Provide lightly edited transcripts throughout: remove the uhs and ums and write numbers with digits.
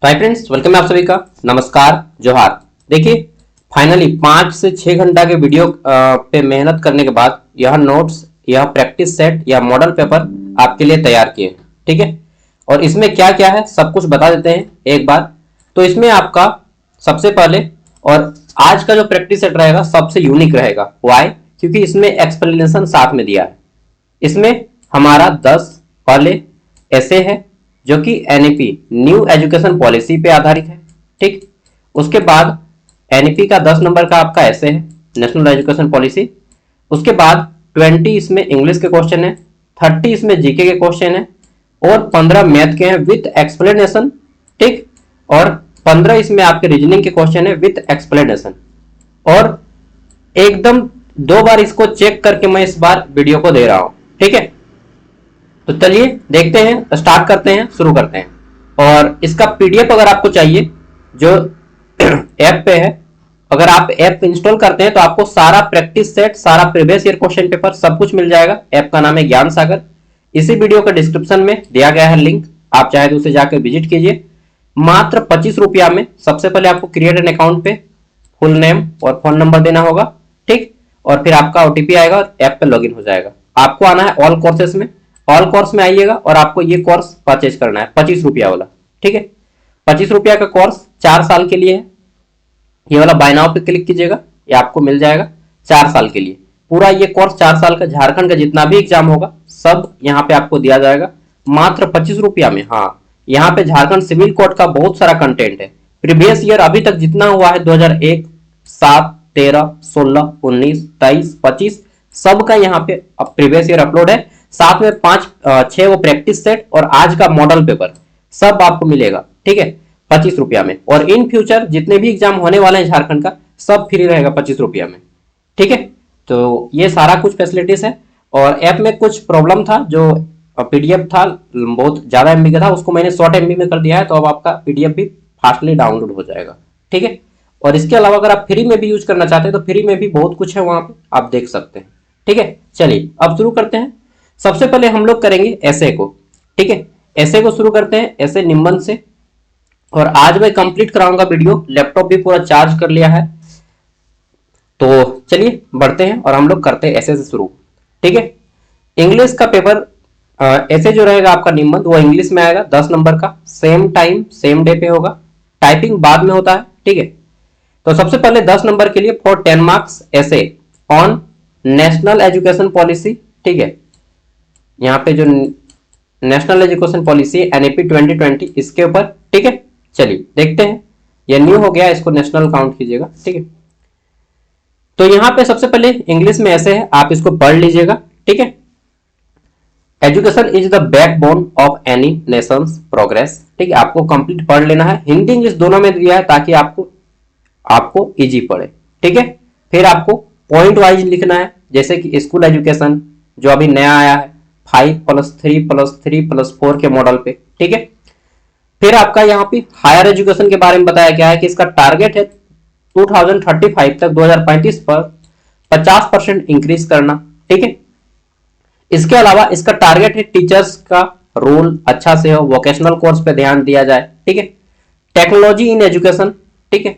तो hi friends, welcome है आप सभी का। नमस्कार, जोहार। देखिए, फाइनली 5 से 6 घंटा के वीडियो पे मेहनत करने के बाद यह नोट्स, यह प्रैक्टिस सेट, यह मॉडल पेपर आपके लिए तैयार किए। ठीक है, और इसमें क्या क्या है सब कुछ बता देते हैं एक बार। तो इसमें आपका सबसे पहले और आज का जो प्रैक्टिस सेट रहेगा सबसे यूनिक रहेगा। वाई? क्योंकि इसमें एक्सप्लेनेशन साथ में दिया है। इसमें हमारा 10 पहले ऐसे है जो कि एनईपी न्यू एजुकेशन पॉलिसी पे आधारित है। ठीक, उसके बाद एनईपी का 10 नंबर का आपका ऐसे है, नेशनल एजुकेशन पॉलिसी। उसके बाद 20 इसमें इंग्लिश के क्वेश्चन है, 30 इसमें जीके के क्वेश्चन है और 15 मैथ के हैं विथ एक्सप्लेनेशन। ठीक, और 15 इसमें आपके रीजनिंग के क्वेश्चन है विथ एक्सप्लेनेशन। और एकदम 2 बार इसको चेक करके मैं इस बार वीडियो को दे रहा हूं। ठीक है, तो चलिए देखते हैं, स्टार्ट करते हैं, शुरू करते हैं। और इसका पीडीएफ अगर आपको चाहिए जो ऐप पे है, अगर आप ऐप इंस्टॉल करते हैं तो आपको सारा प्रैक्टिस सेट, सारा प्रीवियस ईयर क्वेश्चन पेपर सब कुछ मिल जाएगा। ऐप का नाम है ज्ञान सागर। इसी वीडियो का डिस्क्रिप्शन में दिया गया है लिंक, आप चाहे तो उसे जाकर विजिट कीजिए। मात्र 25 रुपया में सबसे पहले आपको क्रिएट एन अकाउंट पे फुल नेम और फोन नंबर देना होगा। ठीक, और फिर आपका ओटीपी आएगा और ऐप पे लॉगिन हो जाएगा। आपको आना है ऑल कोर्सेस में, ऑल कोर्स में आइएगा और आपको ये कोर्स परचेज करना है 25 रुपया वाला। ठीक है, 25 रुपया का कोर्स 4 साल के लिए है। ये वाला बाय नाउ पे क्लिक कीजिएगा, ये आपको मिल जाएगा 4 साल के लिए। पूरा ये कोर्स 4 साल का, झारखंड का जितना भी एग्जाम होगा सब यहाँ पे आपको दिया जाएगा मात्र 25 रुपया में। हाँ, यहाँ पे झारखंड सिविल कोड का बहुत सारा कंटेंट है। प्रीवियस ईयर अभी तक जितना हुआ है 2001, 7, 13, 16, 19, 23, 25 सबका यहाँ पे प्रीवियस ईयर अपलोड है। साथ में 5-6 वो प्रैक्टिस सेट और आज का मॉडल पेपर सब आपको मिलेगा। ठीक है, 25 रुपया में। और इन फ्यूचर जितने भी एग्जाम होने वाले हैं झारखंड का सब फ्री रहेगा 25 रुपया में। ठीक है, तो ये सारा कुछ फैसिलिटीज है। और ऐप में कुछ प्रॉब्लम था, जो पीडीएफ था बहुत ज्यादा एमबी का था, उसको मैंने शॉर्ट एमबी में कर दिया है, तो अब आपका पीडीएफ भी फास्टली डाउनलोड हो जाएगा। ठीक है, और इसके अलावा अगर आप फ्री में भी यूज करना चाहते हैं तो फ्री में भी बहुत कुछ है, वहां पे आप देख सकते हैं। ठीक है, चलिए अब शुरू करते हैं। सबसे पहले हम लोग करेंगे ऐसे को। ठीक है, ऐसे को शुरू करते हैं, ऐसे निम्बन से। और आज मैं कंप्लीट कराऊंगा वीडियो, लैपटॉप भी पूरा चार्ज कर लिया है। तो चलिए बढ़ते हैं और हम लोग करते हैं ऐसे से शुरू। ठीक है, इंग्लिश का पेपर ऐसे जो रहेगा आपका निम्बन, वो इंग्लिश में आएगा 10 नंबर का। सेम टाइम सेम डे पे होगा, टाइपिंग बाद में होता है। ठीक है, तो सबसे पहले 10 नंबर के लिए फॉर 10 मार्क्स ऐसे ऑन नेशनल एजुकेशन पॉलिसी। ठीक है, यहाँ पे जो नेशनल एजुकेशन पॉलिसी एनईपी 2020 इसके ऊपर। ठीक है, चलिए देखते हैं। ये न्यू हो गया, इसको नेशनल काउंट कीजिएगा। ठीक है, तो यहाँ पे सबसे पहले इंग्लिश में ऐसे है, आप इसको पढ़ लीजिएगा। ठीक है, education is the backbone of any Nations progress. ठीक है, आपको कंप्लीट पढ़ लेना है, हिंदी इंग्लिश दोनों में दिया है ताकि आपको इजी पड़े। ठीक है, फिर आपको पॉइंट वाइज लिखना है, जैसे कि स्कूल एजुकेशन जो अभी नया आया है 5+3+3+4 के मॉडल पे। ठीक है, फिर आपका यहाँ पे हायर एजुकेशन के बारे में बताया गया है कि इसका टारगेट है 2035 तक 2035 पर 50% इंक्रीज करना। ठीक है, इसके अलावा इसका टारगेट है टीचर्स का रोल अच्छा से हो, वोकेशनल कोर्स पे ध्यान दिया जाए। ठीक है, टेक्नोलॉजी इन एजुकेशन। ठीक है,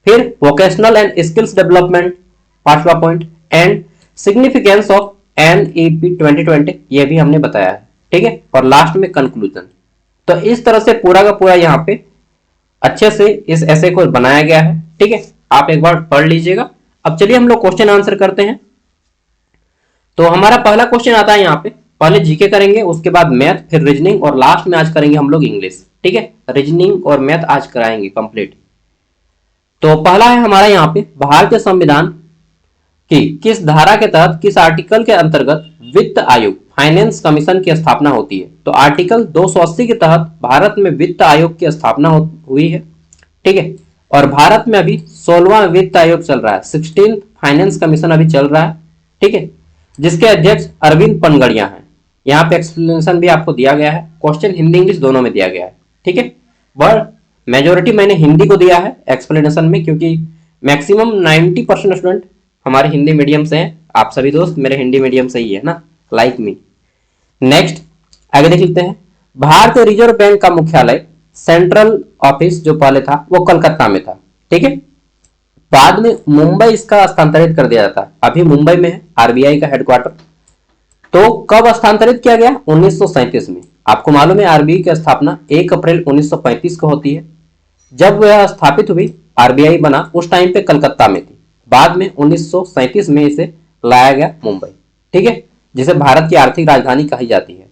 फिर वोकेशनल एंड स्किल्स डेवलपमेंट 5वां point, and significance of NEP 2020 ये भी हमने बताया है। ठीक है, और लास्ट में कंक्लूजन। तो इस तरह से पूरा का पूरा यहाँ पे अच्छे से इस ऐसे को बनाया गया है। ठीक है, आप एक बार पढ़ लीजिएगा। अब चलिए हम लोग क्वेश्चन आंसर करते हैं। तो हमारा पहला क्वेश्चन आता है यहाँ पे, पहले जीके करेंगे, उसके बाद मैथ, फिर रीजनिंग और लास्ट में आज करेंगे हम लोग इंग्लिश। ठीक है, रीजनिंग और मैथ आज कराएंगे कंप्लीट। तो पहला है हमारा यहाँ पे, भारतीय संविधान कि किस धारा के तहत, किस आर्टिकल के अंतर्गत वित्त आयोग फाइनेंस कमीशन की स्थापना होती है। तो आर्टिकल 280 के तहत भारत में वित्त आयोग की स्थापना हुई है। ठीक है, और भारत में अभी 16वां वित्त आयोग चल रहा है, 16th फाइनेंस कमीशन अभी चल रहा है। ठीक है, जिसके अध्यक्ष अरविंद पनगड़िया हैं। यहाँ पे एक्सप्लेनेशन भी आपको दिया गया है, क्वेश्चन हिंदी इंग्लिश दोनों में दिया गया है। ठीक है, बट मेजोरिटी मैंने हिंदी को दिया है एक्सप्लेनेशन में, क्योंकि मैक्सिमम 90% स्टूडेंट हमारे हिंदी मीडियम से हैं। आप सभी दोस्त मेरे हिंदी मीडियम से ही है ना, लाइक मी। नेक्स्ट आगे देख लेते हैं, भारतीय रिजर्व बैंक का मुख्यालय सेंट्रल ऑफिस जो पहले था वो कलकत्ता में था, ठीक है। बाद में मुंबई इसका स्थानांतरित कर दिया जाता है, अभी मुंबई में है आरबीआई का हेडक्वार्टर। तो कब स्थानांतरित किया गया? 1937 में। आपको मालूम है आरबीआई की स्थापना 1 अप्रैल 1935 को होती है। जब वह स्थापित हुई, आरबीआई बना, उस टाइम पे कलकत्ता में थी। बाद में 1937 में इसे लाया गया मुंबई, ठीक है, जिसे भारत की आर्थिक राजधानी कही जाती है।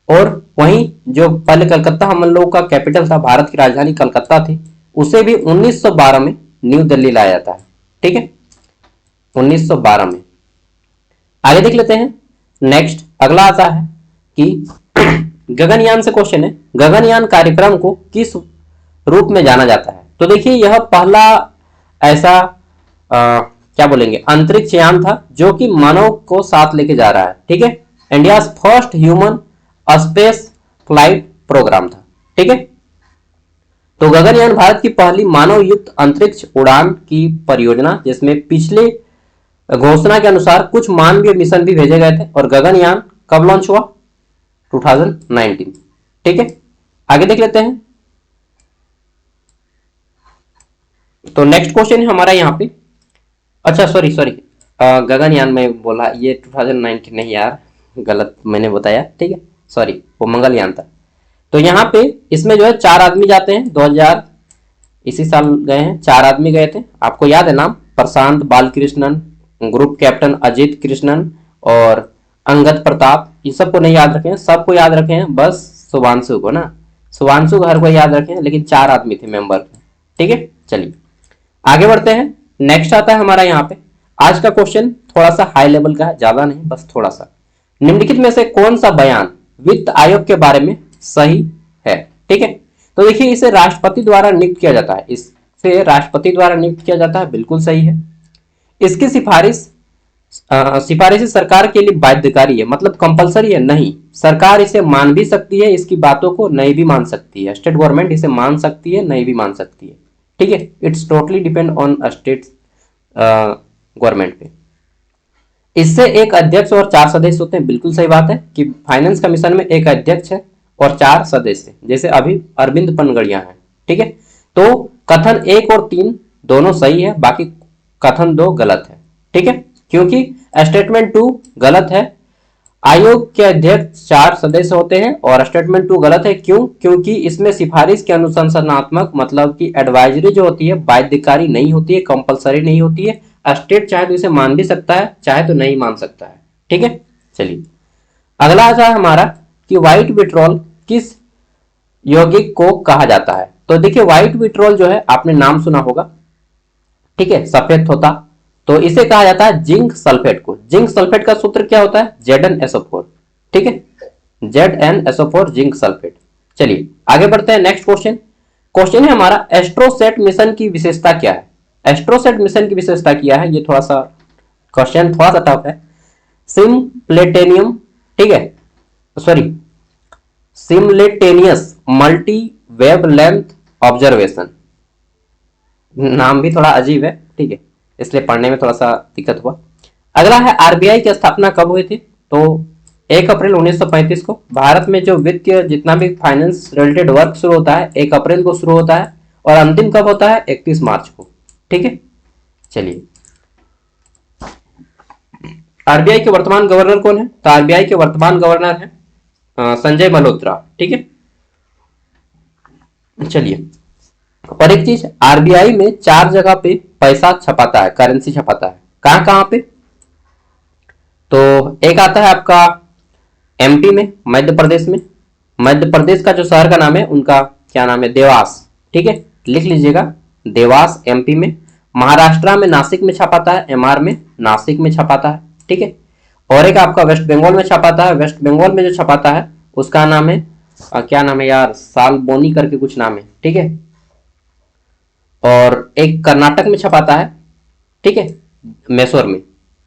और वहीं जो पहले कलकत्ता हम लोग का कैपिटल था, भारत की राजधानी कलकत्ता थी, उसे भी 1912 में न्यू दिल्ली लाया जाता है, ठीक है, 1912 में। आगे देख लेते हैं। नेक्स्ट अगला आता है कि गगनयान से क्वेश्चन है, गगनयान कार्यक्रम को किस रूप में जाना जाता है? तो देखिए यह पहला ऐसा क्या बोलेंगे अंतरिक्ष यान था जो कि मानव को साथ लेके जा रहा है, ठीक है। India first human space flight programme था, ठीक है। तो गगनयान भारत की पहली मानव युक्त अंतरिक्ष उड़ान की परियोजना, जिसमें पिछले घोषणा के अनुसार कुछ मानवीय मिशन भी भेजे गए थे। और गगनयान कब लॉन्च हुआ? 2019, ठीक है। आगे देख लेते हैं। तो नेक्स्ट क्वेश्चन है हमारा यहाँ पे, अच्छा सॉरी गगनयान में बोला, ये 2019 नहीं यार, गलत मैंने बताया, ठीक है, सॉरी, वो मंगलयान था। तो यहाँ पे इसमें जो है 4 आदमी जाते हैं, 2000 इसी साल गए हैं, 4 आदमी गए थे। आपको याद है नाम? प्रशांत बालकृष्णन, ग्रुप कैप्टन अजित कृष्णन और अंगद प्रताप। ये सबको नहीं याद रखे हैं, सबको याद रखे हैं, बस शुभांशु को ना, शुभांशु हर को याद रखे हैं, लेकिन 4 आदमी थे मेंबर, ठीक है। चलिए आगे बढ़ते हैं। नेक्स्ट आता है हमारा यहाँ पे, आज का क्वेश्चन थोड़ा सा हाई लेवल का है, ज्यादा नहीं, बस थोड़ा सा। निम्नलिखित में से कौन सा बयान वित्त आयोग के बारे में सही है? ठीक है, तो देखिए इसे राष्ट्रपति द्वारा नियुक्त किया जाता है, इसे राष्ट्रपति द्वारा नियुक्त किया जाता है, बिल्कुल सही है। इसकी सिफारिश सरकार के लिए बाध्यकारी है, मतलब कंपलसरी है नहीं, सरकार इसे मान भी सकती है, इसकी बातों को नहीं भी मान सकती है, स्टेट गवर्नमेंट इसे मान सकती है, नहीं भी मान सकती है, ठीक है। It's totally depend on state government पे। इससे एक अध्यक्ष और 4 सदस्य होते हैं, बिल्कुल सही बात है कि फाइनेंस कमीशन में एक अध्यक्ष है और 4 सदस्य, जैसे अभी अरविंद पनगड़िया है, ठीक है। तो कथन 1 और 3 दोनों सही है, बाकी कथन 2 गलत है, ठीक है, क्योंकि स्टेटमेंट 2 गलत है। आयोग के अध्यक्ष 4 सदस्य होते हैं और स्टेटमेंट 2 गलत है, क्यों? क्योंकि इसमें सिफारिश के अनुशंसनात्मक, मतलब कि एडवाइजरी जो होती है बाध्यकारी नहीं होती है, कंपलसरी नहीं होती है। स्टेट चाहे तो इसे मान भी सकता है, चाहे तो नहीं मान सकता है, ठीक है। चलिए अगला आता है हमारा कि व्हाइट विट्रोल किस यौगिक को कहा जाता है? तो देखिए व्हाइट विट्रोल जो है आपने नाम सुना होगा, ठीक है, सफेद होता, तो इसे कहा जाता है जिंक सल्फेट को। जिंक सल्फेट का सूत्र क्या होता है? ZnSO4, ठीक है, ZnSO4 जिंक सल्फेट। चलिए आगे बढ़ते हैं। नेक्स्ट क्वेश्चन है हमारा, एस्ट्रोसेट मिशन की विशेषता क्या है? एस्ट्रोसेट मिशन की विशेषता क्या है? ये थोड़ा सा क्वेश्चन थोड़ा सा टफ है। सिम्प्लेटेनियम, ठीक है, सॉरी, सिमलेटेनियस मल्टी वेवलेंथ ऑब्जर्वेशन, नाम भी थोड़ा अजीब है, ठीक है, इसलिए पढ़ने में थोड़ा सा दिक्कत हुआ। अगला है आरबीआई की स्थापना कब हुई थी? तो 1 अप्रैल 1935 को। भारत में जो वित्तीय जितना भी फाइनेंस रिलेटेड वर्क शुरू होता है 1 अप्रैल को शुरू होता है और अंतिम कब होता है? 31 मार्च को, ठीक है। चलिए आरबीआई के वर्तमान गवर्नर कौन है? तो आरबीआई के वर्तमान गवर्नर है संजय मल्होत्रा, ठीक है। चलिए और एक चीज, आरबीआई में 4 जगह पे पैसा छपाता है, करेंसी छपाता है, कहां कहां पे? तो एक आता है आपका एमपी में, मध्य प्रदेश में, मध्य प्रदेश का जो शहर का नाम है उनका क्या नाम है? देवास, ठीक है, लिख लीजिएगा, देवास एमपी में। महाराष्ट्र में नासिक में छपाता है, एमआर में नासिक में छपाता है, ठीक है। और एक आपका वेस्ट बंगाल में छपाता है, वेस्ट बंगाल में जो छपाता है उसका नाम है क्या नाम है यार, सालबोनी करके कुछ नाम है, ठीक है। और एक कर्नाटक में छपाता है, ठीक है, मैसूर में,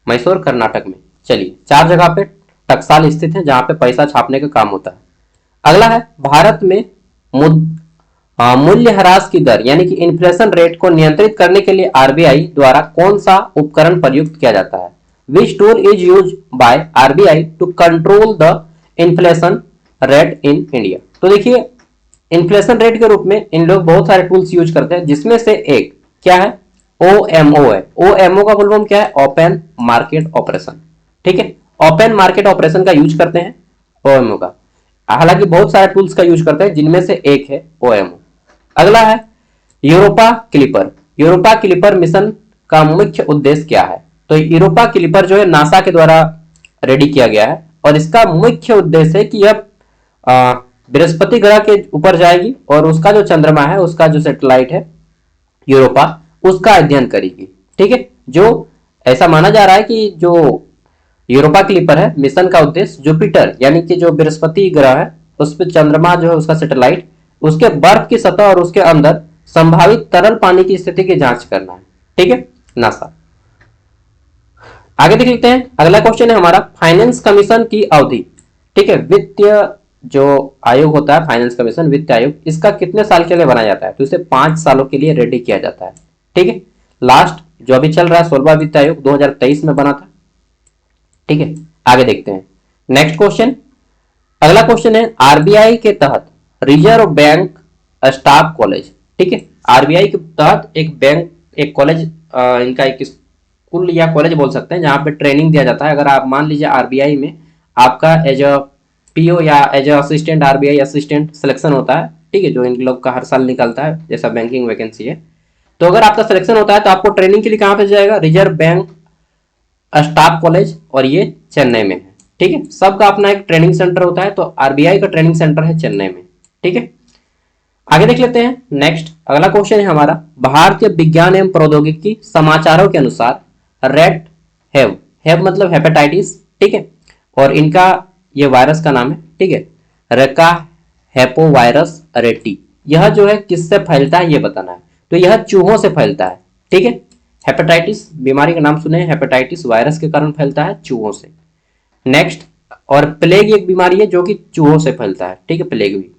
मैसूर कर्नाटक में। चलिए 4 जगह पे टकसाल स्थित है जहां पे पैसा छापने का काम होता है। अगला है भारत में मूल्यह्रास की दर यानी कि इन्फ्लेशन रेट को नियंत्रित करने के लिए आरबीआई द्वारा कौन सा उपकरण प्रयुक्त किया जाता है? Which tool is use by RBI to control the inflation rate in India? तो देखिए इन्फ्लेशन रेट के रूप में इन लोग बहुत सारे टूल्स यूज करते हैं, जिसमें से एक क्या है, OMO है। OMO का फुल फॉर्म क्या है, ओपन मार्केट ऑपरेशन। ठीक है, ओपन मार्केट ऑपरेशन का यूज करते हैं OMO का। हालांकि बहुत सारे टूल्स का यूज करते हैं, जिनमें से एक है OMO। अगला है Europa clipper. Europa clipper mission का मुख्य उद्देश्य क्या है? तो यूरोपा क्लिपर जो है नासा के द्वारा रेडी किया गया है, और इसका मुख्य उद्देश्य है कि यह बृहस्पति ग्रह के ऊपर जाएगी और उसका जो चंद्रमा है, उसका जो सैटेलाइट है यूरोपा, उसका अध्ययन करेगी। ठीक है, जो ऐसा माना जा रहा है कि जो यूरोपा क्लिपर है मिशन का उद्देश्य जुपिटर यानी कि जो बृहस्पति ग्रह है उस पर चंद्रमा जो है उसका सैटेलाइट, उसके बर्फ की सतह और उसके अंदर संभावित तरल पानी की स्थिति की जांच करना है। ठीक है, नासा। आगे देख लेते हैं, अगला क्वेश्चन है हमारा फाइनेंस कमीशन की अवधि। ठीक है, वित्तीय जो आयोग होता है फाइनेंस कमीशन, वित्त आयोग, इसका कितने साल के लिए बनाया जाता है? तो इसे 5 सालों के लिए रेडी किया जाता है। ठीक है, लास्ट जो अभी चल रहा है 16वां वित्त आयोग 2023 में बना था। ठीक है, आगे देखते हैं नेक्स्ट क्वेश्चन। अगला क्वेश्चन है आरबीआई के तहत रिजर्व बैंक स्टाफ कॉलेज। ठीक है, आरबीआई के तहत एक बैंक, एक कॉलेज, इनका एक स्कूल या कॉलेज बोल सकते हैं, जहां पे ट्रेनिंग दिया जाता है। अगर आप मान लीजिए आरबीआई में आपका एज अ पीओ या as a assistant RBI assistant selection होता है। ठीक है, जो इन लोग का हर साल निकलता है, जैसा बैंकिंग वैकेंसी है। तो अगर आपका सिलेक्शन होता है तो आपको ट्रेनिंग के लिए कहां पे जाएगा? रिजर्व बैंक स्टाफ कॉलेज, और ये चेन्नई में है। ठीक है, सबका अपना एक ट्रेनिंग सेंटर होता है, तो आरबीआई का ट्रेनिंग सेंटर है चेन्नई में। ठीक है, आगे देख लेते हैं नेक्स्ट। अगला क्वेश्चन है हमारा भारतीय विज्ञान एवं प्रौद्योगिकी समाचारों के अनुसार रेट हैव, हैव मतलब हेपेटाइटिस। ठीक है, और इनका ये वायरस का नाम है। ठीक है, रेका हेपो वायरस रेटी। यह जो है किससे फैलता है ये बताना है। तो यह चूहों से फैलता है। ठीक है, हेपेटाइटिस बीमारी का नाम सुने, हेपेटाइटिस वायरस के कारण फैलता है चूहों से। नेक्स्ट, और प्लेग एक बीमारी है जो कि चूहों से फैलता है। ठीक है, प्लेग भी।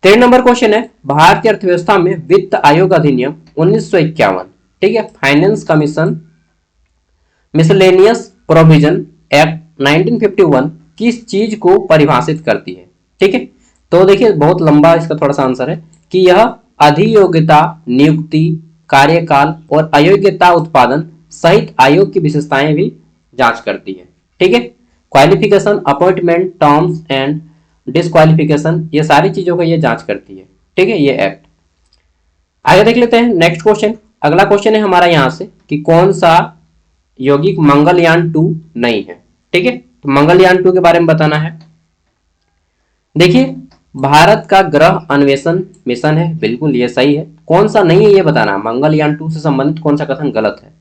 3 नंबर क्वेश्चन है भारतीय अर्थव्यवस्था में वित्त आयोग अधिनियम 1951। ठीक है, finance commission miscellaneous provision act 1951 किस चीज को परिभाषित करती है? ठीक है, तो देखिए बहुत लंबा इसका थोड़ा सा आंसर है कि यह अधियोग्यता, नियुक्ति, कार्यकाल और अयोग्यता उत्पादन सहित आयोग की विशेषताएं भी जांच करती है। ठीक है, qualification, appointment, terms and disqualification, ये सारी चीजों को ये जांच करती है। ठीक है, ये एक्ट। आगे देख लेते हैं नेक्स्ट क्वेश्चन। अगला क्वेश्चन है हमारा यहां से कि कौन सा यौगिक मंगलयान 2 नहीं है। ठीक है, तो मंगलयान 2 के बारे में बताना है। देखिए भारत का ग्रह अन्वेषण मिशन है, बिल्कुल ये सही है। कौन सा नहीं है ये बताना है, मंगलयान 2 से संबंधित कौन सा कथन गलत है।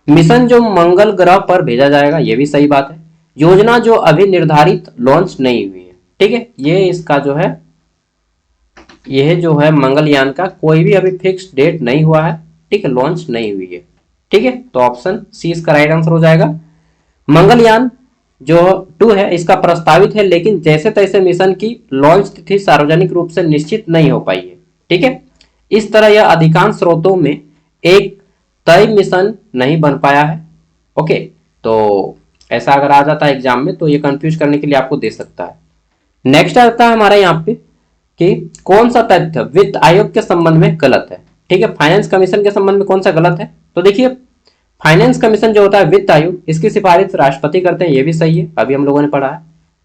मिशन जो मंगल ग्रह पर भेजा जाएगा ये भी सही बात है। योजना जो अभी निर्धारित लॉन्च नहीं हुई है। ठीक है, ये इसका जो है, यह जो है मंगलयान का कोई भी अभी फिक्स डेट नहीं हुआ है। ठीक है, लॉन्च नहीं हुई है। ठीक है, तो ऑप्शन सी इसका राइट आंसर हो जाएगा। मंगलयान जो 2 है इसका प्रस्तावित है, लेकिन जैसे तैसे मिशन की लॉन्च तिथि सार्वजनिक रूप से निश्चित नहीं हो पाई है। ठीक है, इस तरह यह अधिकांश स्रोतों में एक तय मिशन नहीं बन पाया है। ओके, तो ऐसा अगर आ जाता है एग्जाम में तो ये कंफ्यूज करने के लिए आपको दे सकता है। नेक्स्ट आता है हमारा यहाँ पे कि कौन सा तथ्य वित्त आयोग के संबंध में गलत है। ठीक है, फाइनेंस कमीशन के संबंध में कौन सा गलत है? तो देखिए फाइनेंस कमीशन जो होता है वित्त आयोग, इसकी सिफारिश राष्ट्रपति करते हैं, ये भी सही है, अभी हम लोगों ने पढ़ा है।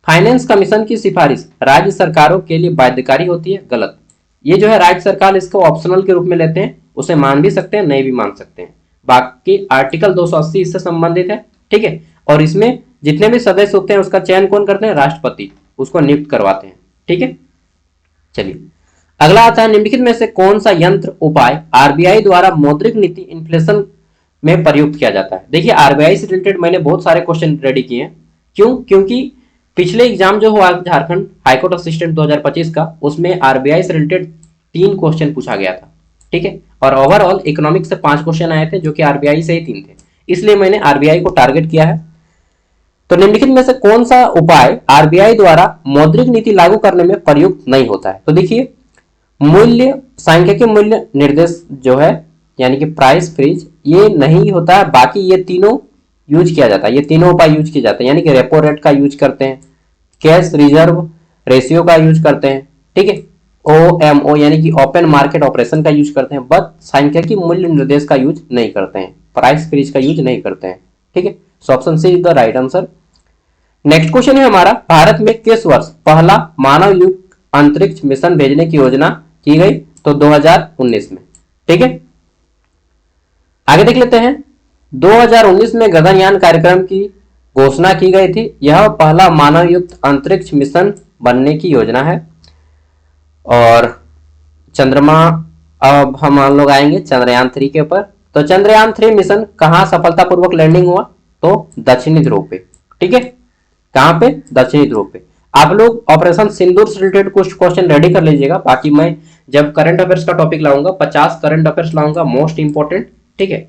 फाइनेंस कमीशन की सिफारिश राज्य सरकारों के लिए बाध्यकारी होती है, गलत। ये जो है राज्य सरकार इसको ऑप्शनल के रूप में लेते हैं, उसे मान भी सकते हैं, नहीं भी मान सकते हैं। बाकी आर्टिकल 280 इससे संबंधित है। ठीक है, और इसमें जितने भी सदस्य होते हैं उसका चयन कौन करते हैं? राष्ट्रपति, उसको नियुक्त करवाते हैं। ठीक है, चलिए अगला आता है निम्नलिखित में से कौन सा यंत्र उपाय आरबीआई द्वारा मौद्रिक नीति इन्फ्लेशन में प्रयुक्त किया जाता है। देखिए आरबीआई से रिलेटेड मैंने बहुत सारे क्वेश्चन रेडी किए हैं। क्यों? क्योंकि पिछले एग्जाम जो हुआ झारखंड हाईकोर्ट असिस्टेंट 2025 का, उसमें आरबीआई से रिलेटेड 3 क्वेश्चन पूछा गया था। ठीक है, और ओवरऑल इकोनॉमिक्स से 5 क्वेश्चन आए थे जो कि आरबीआई से ही 3 थे, इसलिए मैंने आरबीआई को टारगेट किया है। तो निम्नलिखित में से कौन सा उपाय आरबीआई द्वारा मौद्रिक नीति लागू करने में प्रयुक्त नहीं होता है? तो देखिए मूल्य सांख्यिकीय मूल्य निर्देश जो है यानी कि प्राइस फ्रीज, ये नहीं होता है। बाकी ये तीनों यूज किया जाता है, ये तीनों उपाय यूज किए जाते हैं, यानी कि रेपो रेट का यूज करते हैं, कैश रिजर्व रेशियो का यूज करते हैं। ठीक है, OMO यानी कि ओपन मार्केट ऑपरेशन का यूज करते हैं, बट सांख्यिकी मूल्य निर्देश का यूज नहीं करते हैं, प्राइस फ्रीज का यूज नहीं करते हैं। ठीक है, so option C is the right answer. Next question है हमारा, भारत में किस वर्ष पहला मानव युक्त अंतरिक्ष मिशन भेजने की योजना की गई? तो 2019 में। ठीक है, आगे देख लेते हैं। 2019 में गगनयान कार्यक्रम की घोषणा की गई थी। यह पहला मानव युक्त अंतरिक्ष मिशन बनने की योजना है। और चंद्रमा, अब हम लोग आएंगे चंद्रयान 3 के ऊपर। तो चंद्रयान 3 मिशन कहां सफलतापूर्वक लैंडिंग हुआ? तो दक्षिणी ध्रुव पे। ठीक है, कहां पे? दक्षिणी ध्रुव पे। आप लोग ऑपरेशन सिंदूर से रिलेटेड कुछ क्वेश्चन रेडी कर लीजिएगा। बाकी मैं जब करंट अफेयर्स का टॉपिक लाऊंगा, 50 करंट अफेयर्स लाऊंगा मोस्ट इंपॉर्टेंट। ठीक है,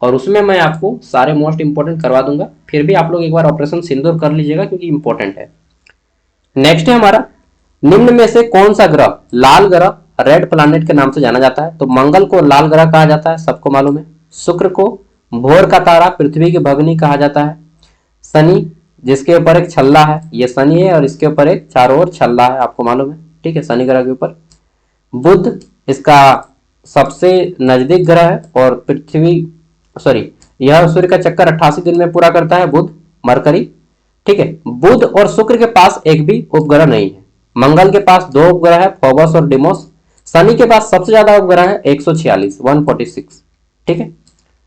और उसमें मैं आपको सारे मोस्ट इंपॉर्टेंट करवा दूंगा। फिर भी आप लोग एक बार ऑपरेशन सिंदूर कर लीजिएगा क्योंकि इंपॉर्टेंट है। नेक्स्ट है हमारा, निम्न में से कौन सा ग्रह लाल ग्रह रेड प्लैनेट के नाम से जाना जाता है? तो मंगल को लाल ग्रह कहा जाता है, सबको मालूम है। शुक्र को भोर का तारा, पृथ्वी की भगनी कहा जाता है। शनि, जिसके ऊपर एक छल्ला है, ये शनि है और इसके ऊपर एक चारों ओर छल्ला है, आपको मालूम है। ठीक है, शनि ग्रह के ऊपर। बुध इसका सबसे नजदीक ग्रह है और पृथ्वी सॉरी यह सूर्य का चक्कर 88 दिन में पूरा करता है, बुध। मरकरी। ठीक है, बुध और शुक्र के पास एक भी उपग्रह नहीं है। मंगल के पास 2 उपग्रह है, फोबस और डिमोस। शनि के पास सबसे ज्यादा उपग्रह है 146, 146। ठीक है,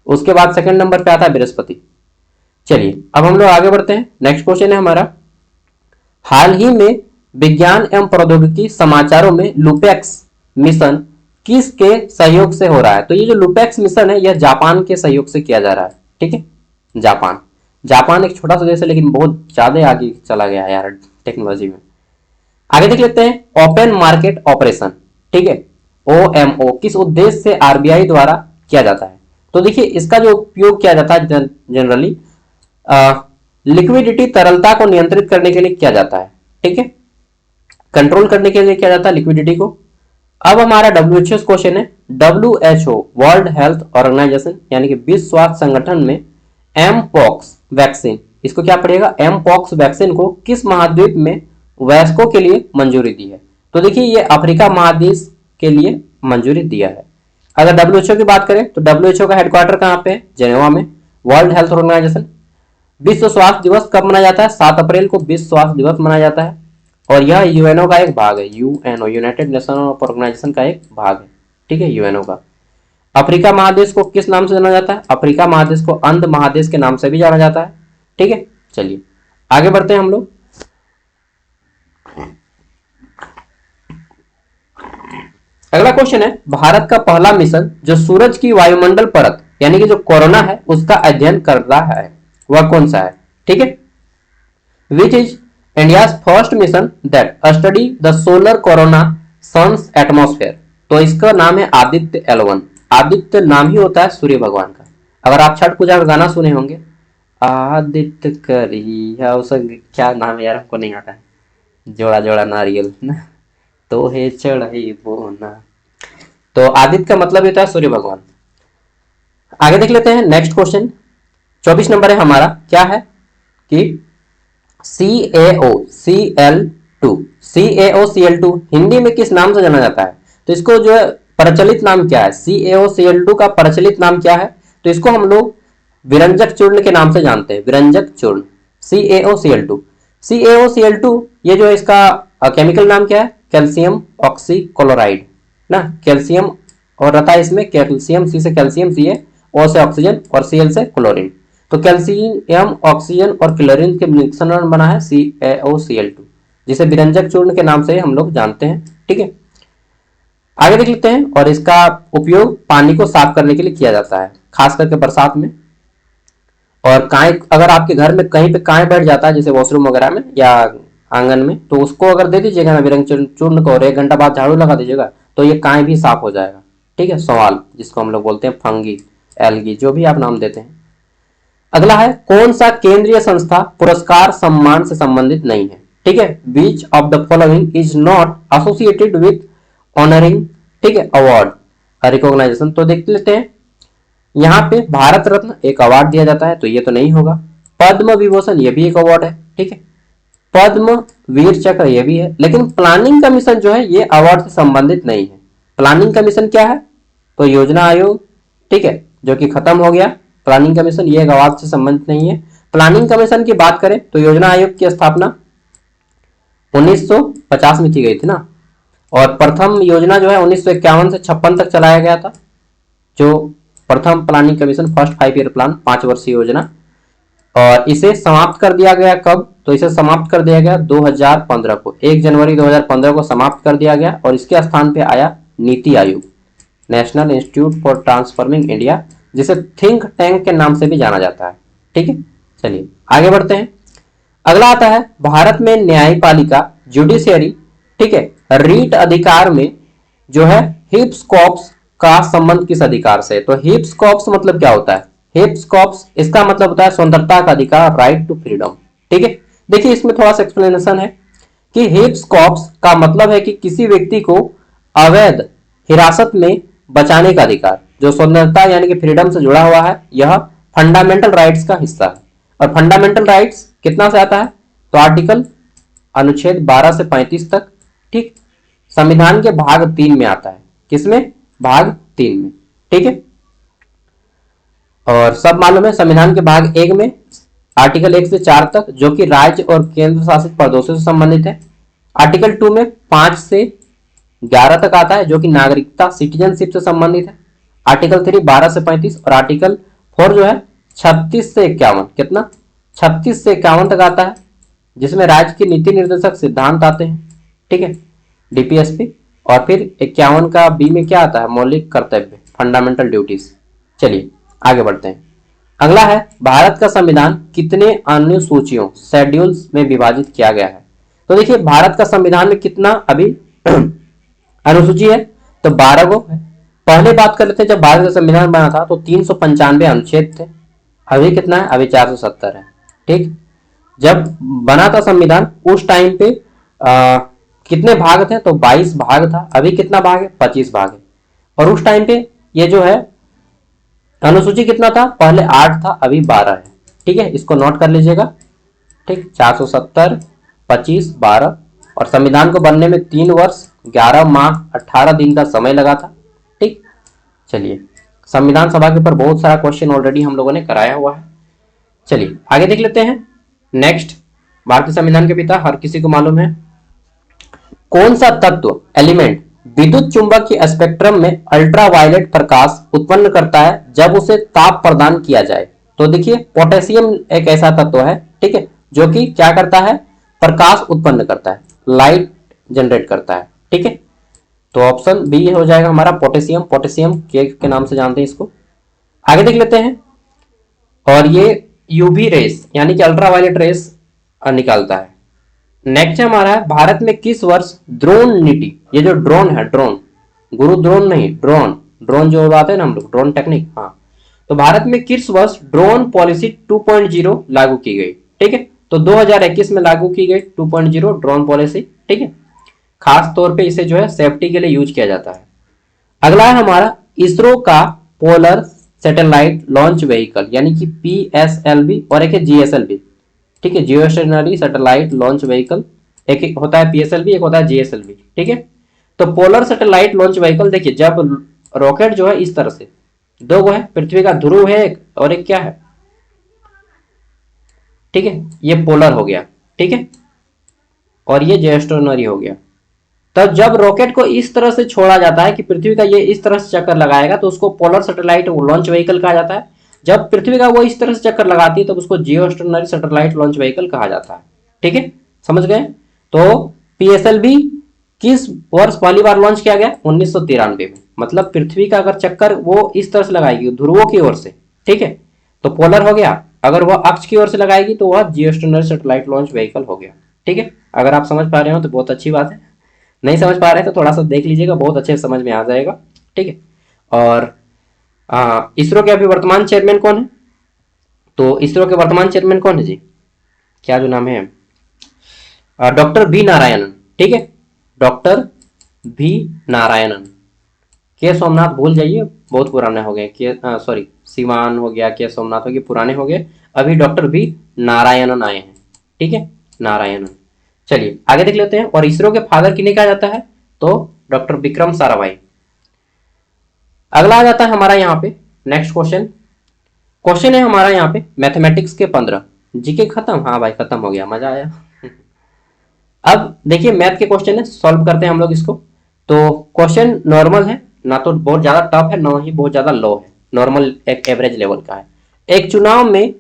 उसके बाद सेकंड नंबर पे आता है बृहस्पति। चलिए अब हम लोग आगे बढ़ते हैं। नेक्स्ट क्वेश्चन है हमारा, हाल ही में विज्ञान एवं प्रौद्योगिकी समाचारों में लुपेक्स मिशन किसके सहयोग से हो रहा है? तो ये जो लुपेक्स मिशन है यह जापान के सहयोग से किया जा रहा है। ठीक है, जापान एक छोटा सा देश है लेकिन बहुत ज्यादा आगे चला गया है यार टेक्नोलॉजी में। आगे देख लेते हैं, ओपन मार्केट ऑपरेशन। ठीक है, OMO किस उद्देश्य से RBI द्वारा किया जाता है? तो देखिए इसका जो उपयोग किया जाता है जनरली लिक्विडिटी, तरलता को नियंत्रित करने के लिए किया जाता है। ठीक है, कंट्रोल करने के लिए किया जाता है लिक्विडिटी को। अब हमारा WHO क्वेश्चन है, WHO वर्ल्ड हेल्थ ऑर्गेनाइजेशन यानी कि विश्व स्वास्थ्य संगठन में एमपॉक्स वैक्सीन, इसको क्या पड़ेगा? एमपॉक्स वैक्सीन को किस महाद्वीप में वयस्कों के लिए मंजूरी दी है? तो देखिए ये अफ्रीका महादेश के लिए मंजूरी दिया है। अगर WHO की बात करें तो WHO का हेडक्वार्टर कहां पे है? जेनेवा में। वर्ल्ड हेल्थ ऑर्गेनाइजेशन, विश्व स्वास्थ्य दिवस कब मनाया जाता है? 7 अप्रैल को विश्व स्वास्थ्य दिवस मनाया जाता है और यह यूएनओ का एक भाग है। यूएनओ यूनाइटेड नेशन ऑर्गेनाइजेशन का एक भाग है। ठीक है, यूएनओ का। अफ्रीका महादेश को किस नाम से जाना जाता है? अफ्रीका महादेश को अंध महादेश के नाम से भी जाना जाता है। ठीक है, चलिए आगे बढ़ते हैं हम लोग। अगला क्वेश्चन है, भारत का पहला मिशन जो सूरज की वायुमंडल परत यानी कि जो कोरोना है उसका अध्ययन कर रहा है वह कौन सा है? ठीक है, which is India's first mission that study the solar corona sun's atmosphere? तो इसका नाम है आदित्य L1। आदित्य नाम ही होता है सूर्य भगवान का। अगर आप छठ पूजा का गाना सुने होंगे, आदित्य करिया, उसका क्या नाम है यार, हमको नहीं आता है। जोड़ा जोड़ा नारियल ना तो है चढ़ाई बोना। तो आदित्य का मतलब होता है सूर्य भगवान। आगे देख लेते हैं नेक्स्ट क्वेश्चन। 24 नंबर है हमारा, क्या है कि CaOCl2 हिंदी में किस नाम से जाना जाता है? तो इसको जो है प्रचलित नाम क्या है? CaOCl2 का प्रचलित नाम क्या है? तो इसको हम लोग विरंजक चूर्ण के नाम से जानते हैं, विरंजक चूर्ण। CaOCl2 ये जो है इसका केमिकल नाम क्या है? कैल्शियम ऑक्सीक्लोराइड ना, कैल्शियम और रहता है इसमें कैल्शियम, C से कैल्शियम, O से ऑक्सीजन और Cl से क्लोरीन। तो कैल्शियम, ऑक्सीजन और क्लोरीन के मिश्रण बना है CaOCl2, जिसे विरंजक चूर्ण के नाम से हम लोग जानते हैं। ठीक है, आगे देख लेते हैं। और इसका उपयोग पानी को साफ करने के लिए किया जाता है, खास करके बरसात में। और कांय, अगर आपके घर में कहीं पे कांय बैठ जाता है जैसे वॉशरूम वगैरह में या आंगन में, तो उसको अगर दे दीजिएगा ना विरंजक चूर्ण को और 1 घंटा बाद झाड़ू लगा दीजिएगा तो ये कांय भी साफ हो जाएगा। ठीक है, सवाल जिसको हम लोग बोलते हैं फंगी, एल्गी, जो भी आप नाम देते हैं। अगला है, कौन सा केंद्रीय संस्था पुरस्कार सम्मान से संबंधित नहीं है? ठीक है, which of the following is not associated with honouring, ठीक है, अवार्ड रिकॉग्नाइजेशन? तो देख लेते हैं, यहाँ पे भारत रत्न एक अवार्ड दिया जाता है तो ये तो नहीं होगा। पद्म विभूषण ये भी एक अवार्ड है। ठीक है, पद्म वीर चक्र ये भी है। लेकिन प्लानिंग कमीशन जो है ये अवार्ड से संबंधित नहीं है। प्लानिंग कमीशन क्या है? तो योजना आयोग, ठीक है, जो कि खत्म हो गया। प्लानिंग कमीशन ये अवार्ड से संबंधित नहीं है। प्लानिंग कमीशन की बात करें तो योजना आयोग की स्थापना 1950 में की गई थी ना, और प्रथम योजना जो है 1951 से 56 तक चलाया गया था। जो प्रथम planning commission, first 5 year plan, 5 वर्षीय योजना। और इसे समाप्त कर दिया गया कब? तो इसे समाप्त कर दिया गया 2015 को, 1 जनवरी 2015 को समाप्त कर दिया गया। और इसके स्थान पे आया NITI Aayog, national institute for transforming India, जिसे थिंक टैंक के नाम से भी जाना जाता है। ठीक है, चलिए आगे बढ़ते हैं। अगला आता है भारत में न्यायपालिका, जुडिशियरी, ठीक है, रीट अधिकार में जो है हिप्स कॉर्प्स का संबंध किस अधिकार से? तो हिप्स कॉर्प्स मतलब क्या होता है? हिप्स कॉर्प्स इसका मतलब होता है स्वतंत्रता का अधिकार, राइट टू फ्रीडम। ठीक है, देखिए इसमें थोड़ा सा एक्सप्लेनेशन है कि हिप्स कॉर्प्स का मतलब है कि किसी व्यक्ति को अवैध हिरासत में बचाने का अधिकार, जो स्वतंत्रता यानी कि फ्रीडम से जुड़ा हुआ है। यह फंडामेंटल राइट्स का हिस्सा है। और फंडामेंटल राइट्स कितना से आता है? तो आर्टिकल अनुच्छेद 12 से 35 तक, ठीक, संविधान के भाग 3 में आता है। किसमें? भाग 3 में। ठीक है, और सब मालूम है संविधान के भाग 1 में आर्टिकल 1 से 4 तक, जो कि राज्य और केंद्र शासित प्रदेशों से संबंधित है। आर्टिकल 2 में 5 से 11 तक आता है, जो कि नागरिकता, सिटीजनशिप से संबंधित है। आर्टिकल 3 12 से 35, और आर्टिकल 4 जो है 36 से 51, कितना? 36 से 51 तक आता है, जिसमें राज्य के नीति निर्देशक सिद्धांत आते हैं। ठीक है, डीपीएसपी। और फिर 51 का बी में क्या आता है? मौलिक कर्तव्य, फंडामेंटल ड्यूटीज। चलिए आगे बढ़ते हैं। अगला है भारत का संविधान कितने अनुसूचियों, शेड्यूल्स में विभाजित किया गया है? तो देखिए भारत का संविधान में कितना अभी अनुसूची है? तो 12 गो है। पहले बात कर लेते हैं, जब भारत का संविधान बना था तो 395 अनुच्छेद थे। अभी कितना है? अभी 470 है। ठीक, जब बना था संविधान उस टाइम पे कितने भाग थे? तो 22 भाग था। अभी कितना भाग है? 25 भाग है। और उस टाइम पे ये जो है अनुसूची कितना था? पहले 8 था, अभी 12 है। ठीक है, इसको नोट कर लीजिएगा। ठीक, 470, 25, 12। और संविधान को बनने में 3 वर्ष 11 माह 18 दिन का समय लगा था। ठीक, चलिए संविधान सभा के ऊपर बहुत सारा क्वेश्चन ऑलरेडी हम लोगों ने कराया हुआ है। चलिए आगे देख लेते हैं। नेक्स्ट, भारतीय संविधान के पिता हर किसी को मालूम है। कौन सा तत्व, एलिमेंट, विद्युत चुंबकीय स्पेक्ट्रम में अल्ट्रावायलेट प्रकाश उत्पन्न करता है जब उसे ताप प्रदान किया जाए? तो देखिए पोटेशियम एक ऐसा तत्व है, ठीक है, जो कि क्या करता है? प्रकाश उत्पन्न करता है, लाइट जनरेट करता है। ठीक है, तो ऑप्शन बी हो जाएगा हमारा पोटेशियम। पोटेशियम के नाम से जानते हैं इसको। आगे देख लेते हैं। और ये यूवी रेस यानी कि अल्ट्रावायलेट रेस निकालता है। नेक्स्ट हमारा है भारत में किस वर्ष ड्रोन नीति, ये जो ड्रोन है, ड्रोन, गुरु ड्रोन नहीं, ड्रोन, ड्रोन जो बात है ना हम लोग, ड्रोन टेक्निक, हाँ, तो भारत में किस वर्ष ड्रोन पॉलिसी 2.0 लागू की गई? ठीक है, तो 2021 में लागू की गई 2.0 ड्रोन पॉलिसी। ठीक है, खास तौर पे इसे जो है सेफ्टी के लिए यूज किया जाता है। अगला है हमारा इसरो का पोलर सैटेलाइट लॉन्च व्हीकल यानी कि पीएसएलवी, और एक है जीएसएलवी। ठीक है, जियो स्टेशनरी सैटेलाइट लॉन्च व्हीकल, एक होता है पीएसएलवी, एक होता है जीएसएलवी। ठीक है, तो पोलर सैटेलाइट लॉन्च व्हीकल, देखिए जब रॉकेट जो है इस तरह से, 2 है, पृथ्वी का ध्रुव है एक, और एक क्या है? ठीक है, ये पोलर हो गया। ठीक है, और ये जियोस्टेशनरी हो गया। तब जब रॉकेट को इस तरह से छोड़ा जाता है कि पृथ्वी का ये इस तरह से चक्कर लगाएगा, तो उसको पोलर सैटेलाइट लॉन्च व्हीकल कहा जाता है। जब पृथ्वी का वो इस तरह से चक्कर लगाती है तब उसको जियोस्टेशनरी सैटेलाइट लॉन्च व्हीकल कहा जाता है। ठीक है, समझ गए? तो पीएसएलवी किस वर्ष पहली बार लॉन्च किया गया? 1993 में। मतलब पृथ्वी का अगर चक्कर वो इस तरह से लगाएगी ध्रुवों की ओर से, ठीक है, तो पोलर हो गया। अगर वह अक्ष की ओर से लगाएगी तो वह जियोस्टेशनरी सैटेलाइट लॉन्च व्हीकल हो गया। ठीक है, अगर आप समझ पा रहे हो तो बहुत अच्छी बात है, नहीं समझ पा रहे तो थोड़ा सा देख लीजिएगा, बहुत अच्छे से समझ में आ जाएगा। ठीक है, और इसरो के अभी वर्तमान चेयरमैन कौन है? तो इसरो के वर्तमान चेयरमैन कौन है जी? क्या जो नाम है? Doctor V Narayanan. ठीक है, डॉक्टर वी नारायणन। के सोमनाथ भूल जाइए, बहुत पुराने हो गए। के सॉरी, सिवान हो गया, के सोमनाथ हो गए, पुराने हो गए। अभी डॉक्टर वी नारायणन आए हैं। ठीक है, नारायणन। चलिए आगे देख लेते हैं। और इसरो के फादर किन्हें कहा जाता है? तो डॉक्टर विक्रम साराभाई। अगला आ जाता है हमारा यहाँ पे नेक्स्ट क्वेश्चन। क्वेश्चन है हमारा यहाँ पे मैथमेटिक्स के 15। जीके खत्म? हाँ भाई खत्म हो गया, मजा आया। अब देखिए मैथ के क्वेश्चन है, सॉल्व करते हैं हम लोग इसको। तो क्वेश्चन नॉर्मल है, ना तो बहुत ज्यादा टफ है ना ही बहुत ज्यादा लो है, नॉर्मल एक एवरेज लेवल का है। एक चुनाव में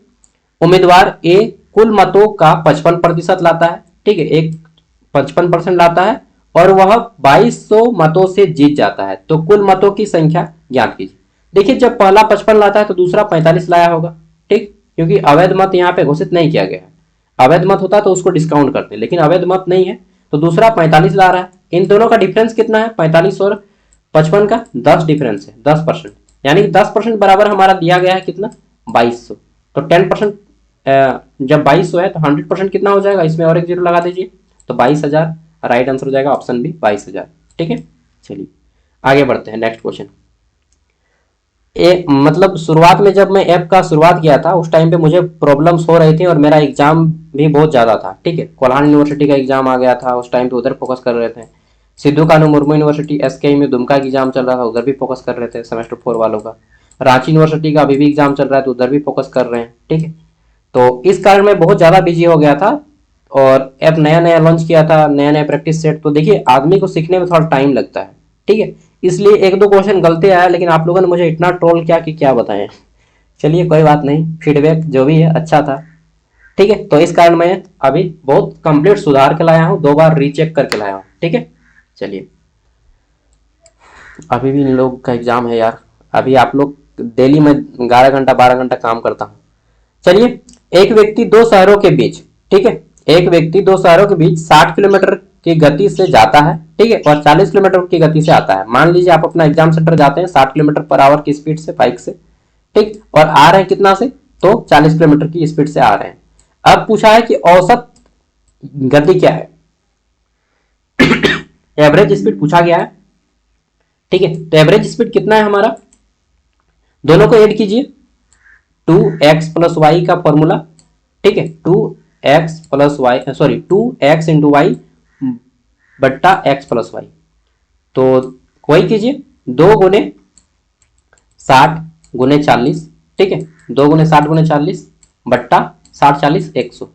उम्मीदवार ए कुल मतों का 55% लाता है, ठीक है, एक 55% लाता है और वह 2200 मतों से जीत जाता है, तो कुल मतों की संख्या ज्ञात कीजिए। देखिए जब पहला 55 लाता है तो दूसरा 45 लाया होगा, ठीक, क्योंकि अवैध मत यहाँ पे घोषित नहीं किया गया है। अवैध मत होता तो उसको डिस्काउंट करते, लेकिन अवैध मत नहीं है तो दूसरा 45 ला रहा है। इन दोनों का डिफरेंस कितना है? 45 और 55 का 10 डिफरेंस है, 10%, यानी कि 10% बराबर हमारा दिया गया है कितना? 2200। तो 10% जब 2200 है तो 100% कितना हो जाएगा? इसमें और एक जीरो लगा दीजिए तो 22,000 राइट आंसर हो जाएगा, ऑप्शन बी 22,000। ठीक है, चलिए आगे बढ़ते हैं नेक्स्ट क्वेश्चन। मतलब शुरुआत में जब मैं ऐप का शुरुआत किया था उस टाइम पे मुझे प्रॉब्लम्स हो रही थी और मेरा एग्जाम भी बहुत ज़्यादा था, ठीक है। कोल्हान यूनिवर्सिटी का एग्जाम आ गया था उस टाइम पे, उधर फोकस कर रहे थे। सिद्धू कानू मुर्मू यूनिवर्सिटी एसके में दुमका का एग्जाम चल रहा था, उधर भी फोकस कर रहे थे सेमेस्टर 4 वालों का। रांची यूनिवर्सिटी का अभी भी एग्जाम चल रहा है तो उधर भी फोकस कर रहे हैं, ठीक है। तो इस कारण मैं बहुत ज़्यादा बिजी हो गया था और ऐप नया नया लॉन्च किया था, नया नया प्रैक्टिस सेट। तो देखिए आदमी को सीखने में थोड़ा टाइम लगता है, ठीक है, इसलिए एक दो क्वेश्चन गलती आया, लेकिन आप लोगों ने मुझे इतना ट्रोल किया कि क्या बताएं। चलिए कोई बात नहीं, फीडबैक जो भी है अच्छा था, ठीक है। तो इस कारण मैं अभी बहुत कंप्लीट सुधार के लाया हूँ, 2 बार रीचेक करके लाया हूँ, ठीक है। चलिए अभी भी इन लोग का एग्जाम है यार, अभी आप लोग डेली में 11 घंटा 12 घंटा काम करता हूँ। चलिए एक व्यक्ति दो शहरों के बीच, ठीक है, एक व्यक्ति दो शहरों के बीच 60 किलोमीटर की गति से जाता है, ठीक है, और 40 किलोमीटर की गति से आता है। मान लीजिए आप अपना एग्जाम सेंटर जाते हैं 60 किलोमीटर पर आवर की स्पीड से बाइक से, ठीक, और आ रहे हैं कितना से? तो 40 किलोमीटर की स्पीड से आ रहे हैं। अब पूछा है कि औसत गति क्या है, एवरेज स्पीड पूछा गया है, ठीक है। तो एवरेज स्पीड कितना है हमारा? दोनों को ऐड कीजिए, 2x प्लस वाई का फॉर्मूला, ठीक है, 2x plus y, sorry 2x into y बट्टा x प्लस वाई। तो वही कीजिए, 2 गुने 60 गुने 40, ठीक है, 2 गुने 60 गुने 40 बट्टा 60 40 100,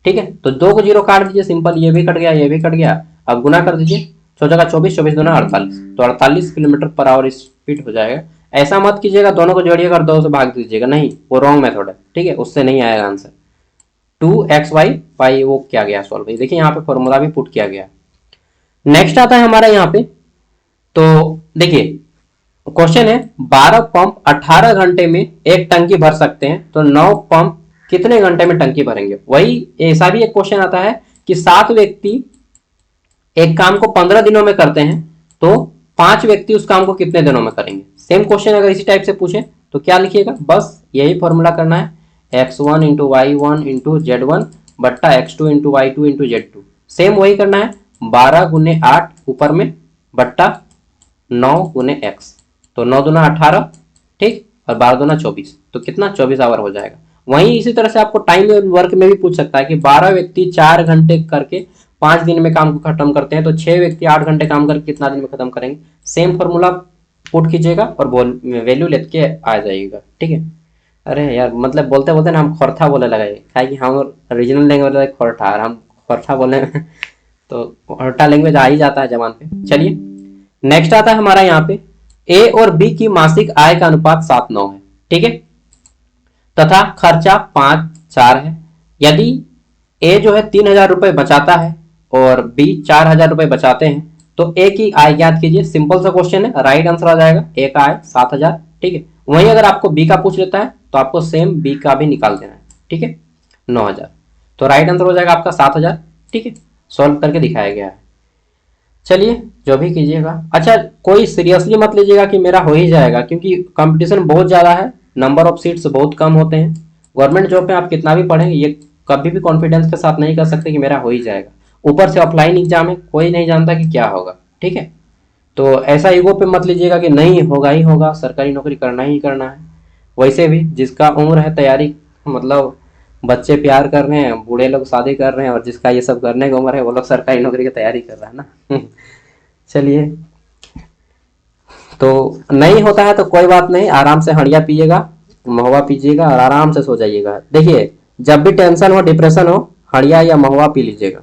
ठीक है। तो 2 को 0 काट दीजिए, सिंपल, ये भी कट गया ये भी कट गया। अब गुना कर दीजिए, 14 का 24, 24 दूना 48, तो 48 किलोमीटर पर आवर स्पीड हो जाएगा। ऐसा मत कीजिएगा दोनों को जोड़िएगा और 2 से भाग दीजिएगा, नहीं, वो रॉन्ग मेथड है, ठीक है, उससे नहीं आएगा आंसर। 2xy पाई वो क्या गया सॉल्व, देखिए यहाँ पे फॉर्मूला भी पुट किया गया। नेक्स्ट आता है हमारा यहाँ पे, तो देखिए क्वेश्चन है 12 पंप 18 घंटे में एक टंकी भर सकते हैं, तो 9 पंप कितने घंटे में टंकी भरेंगे? वही ऐसा भी एक क्वेश्चन आता है कि 7 व्यक्ति एक काम को 15 दिनों में करते हैं, तो 5 व्यक्ति उस काम को कितने दिनों में करेंगे? सेम क्वेश्चन अगर इसी टाइप से पूछे तो क्या लिखिएगा? बस यही फॉर्मूला करना है, x1 into y1 into z1 बट्टा x2 into y2 into z2। Same वही करना है, 12 गुने 8 ऊपर में बट्टा 9 गुने x, तो 9 दूना 18, ठीक, और 12 दूना 24, तो कितना? 24 आवर हो जाएगा। वहीं इसी तरह से आपको टाइम वर्क में भी पूछ सकता है कि 12 व्यक्ति 4 घंटे करके 5 दिन में काम को खत्म करते हैं, तो 6 व्यक्ति 8 घंटे काम करके कितना दिन में खत्म करेंगे? सेम फॉर्मूला पुट कीजिएगा और वैल्यू लेके आ जाइएगा, ठीक है। अरे यार मतलब बोलते बोलते ना हम खोरथा बोले लगे, क्या कि हम रीजनल लैंग्वेज खोरठा, और हम खोरथा बोले तो खोरठा लैंग्वेज आ ही जाता है जबान पे। चलिए नेक्स्ट आता है हमारा यहाँ पे, ए और बी की मासिक आय का अनुपात 7:9 है, ठीक है, तथा खर्चा 5:4 है। यदि ए जो है 3,000 रुपए बचाता है और बी 4,000 रुपए बचाते हैं, तो ए की आय ज्ञात कीजिए। सिंपल सा क्वेश्चन है, राइट आंसर आ जाएगा ए का आय 7,000, ठीक है। वहीं अगर आपको बी का पूछ लेता है तो आपको सेम बी का भी निकाल देना है, ठीक है, 9,000, तो राइट आंसर हो जाएगा आपका 7,000, ठीक है। सॉल्व करके दिखाया गया है। चलिए जो भी कीजिएगा, अच्छा कोई सीरियसली मत लीजिएगा कि मेरा हो ही जाएगा, क्योंकि कंपटीशन बहुत ज़्यादा है, नंबर ऑफ सीट्स बहुत कम होते हैं। गवर्नमेंट जॉब पे आप कितना भी पढ़ेंगे ये कभी भी कॉन्फिडेंस के साथ नहीं कर सकते कि मेरा हो ही जाएगा। ऊपर से ऑफलाइन एग्जाम है, कोई नहीं जानता कि क्या होगा, ठीक है। तो ऐसा ईगो पे मत लीजिएगा कि नहीं होगा ही होगा, सरकारी नौकरी करना ही करना है। वैसे भी जिसका उम्र है तैयारी मतलब बच्चे प्यार कर रहे हैं, बूढ़े लोग शादी कर रहे हैं, और जिसका ये सब करने की उम्र है वो लोग सरकारी नौकरी की तैयारी कर रहा है ना। चलिए, तो नहीं होता है तो कोई बात नहीं, आराम से हड़िया पिएगा, महुआ पीजिएगा और आराम से सो जाइएगा। देखिए, जब भी टेंशन हो, डिप्रेशन हो, हड़िया या महुआ पी लीजिएगा।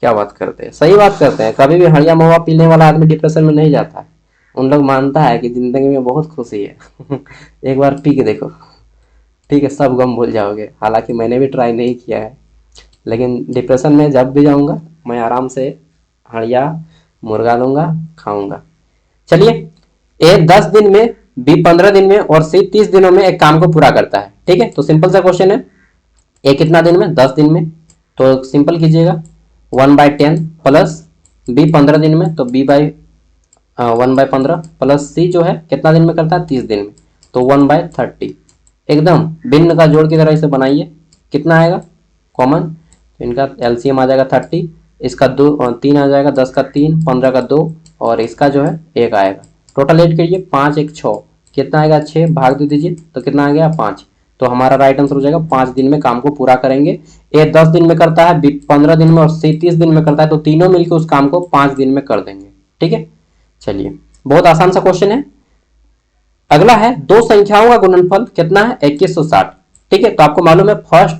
क्या बात करते हैं, सही बात करते हैं। कभी भी हड़िया महुआ पीने वाला आदमी डिप्रेशन में नहीं जाता है। उन लोग मानता है कि जिंदगी में बहुत खुशी है। एक बार पी के देखो, ठीक है, सब गम भूल जाओगे। हालांकि मैंने भी ट्राई नहीं किया है, लेकिन डिप्रेशन में जब भी जाऊंगा मैं आराम से हड़िया मुर्गा लूंगा, खाऊंगा। चलिए, ए 10 दिन में, बी 15 दिन में और सी 30 दिनों में एक काम को पूरा करता है। ठीक है, तो सिंपल सा क्वेश्चन है। ए कितना दिन में? 10 दिन में। तो सिंपल कीजिएगा, 1/10 प्लस बी 15 दिन में, तो बी बाई 1/15 प्लस सी जो है कितना दिन में करता है? 30 दिन में, तो 1/30। एकदम भिन्न का जोड़ की तरह इसे बनाइए। कितना आएगा कॉमन? तो इनका एलसीएम आ जाएगा 30, इसका 3 आ जाएगा, 10 का 3, 15 का 2 और इसका जो है 1 आएगा। टोटल ऐड करिए, 5 1 6, कितना आएगा? 6 भाग दे दीजिए, तो कितना आ गया? 5। तो हमारा राइट आंसर हो जाएगा 5 दिन में काम को पूरा करेंगे। ए 10 दिन में करता है, बी 15 दिन में और सी 30 दिन में करता है, तो तीनों मिलकर उस काम को 5 दिन में कर देंगे। ठीक है, चलिए, बहुत आसान सा क्वेश्चन है। अगला है दो संख्याओं का गुणनफल कितना है? 2160। ठीक है, तो आपको मालूम है first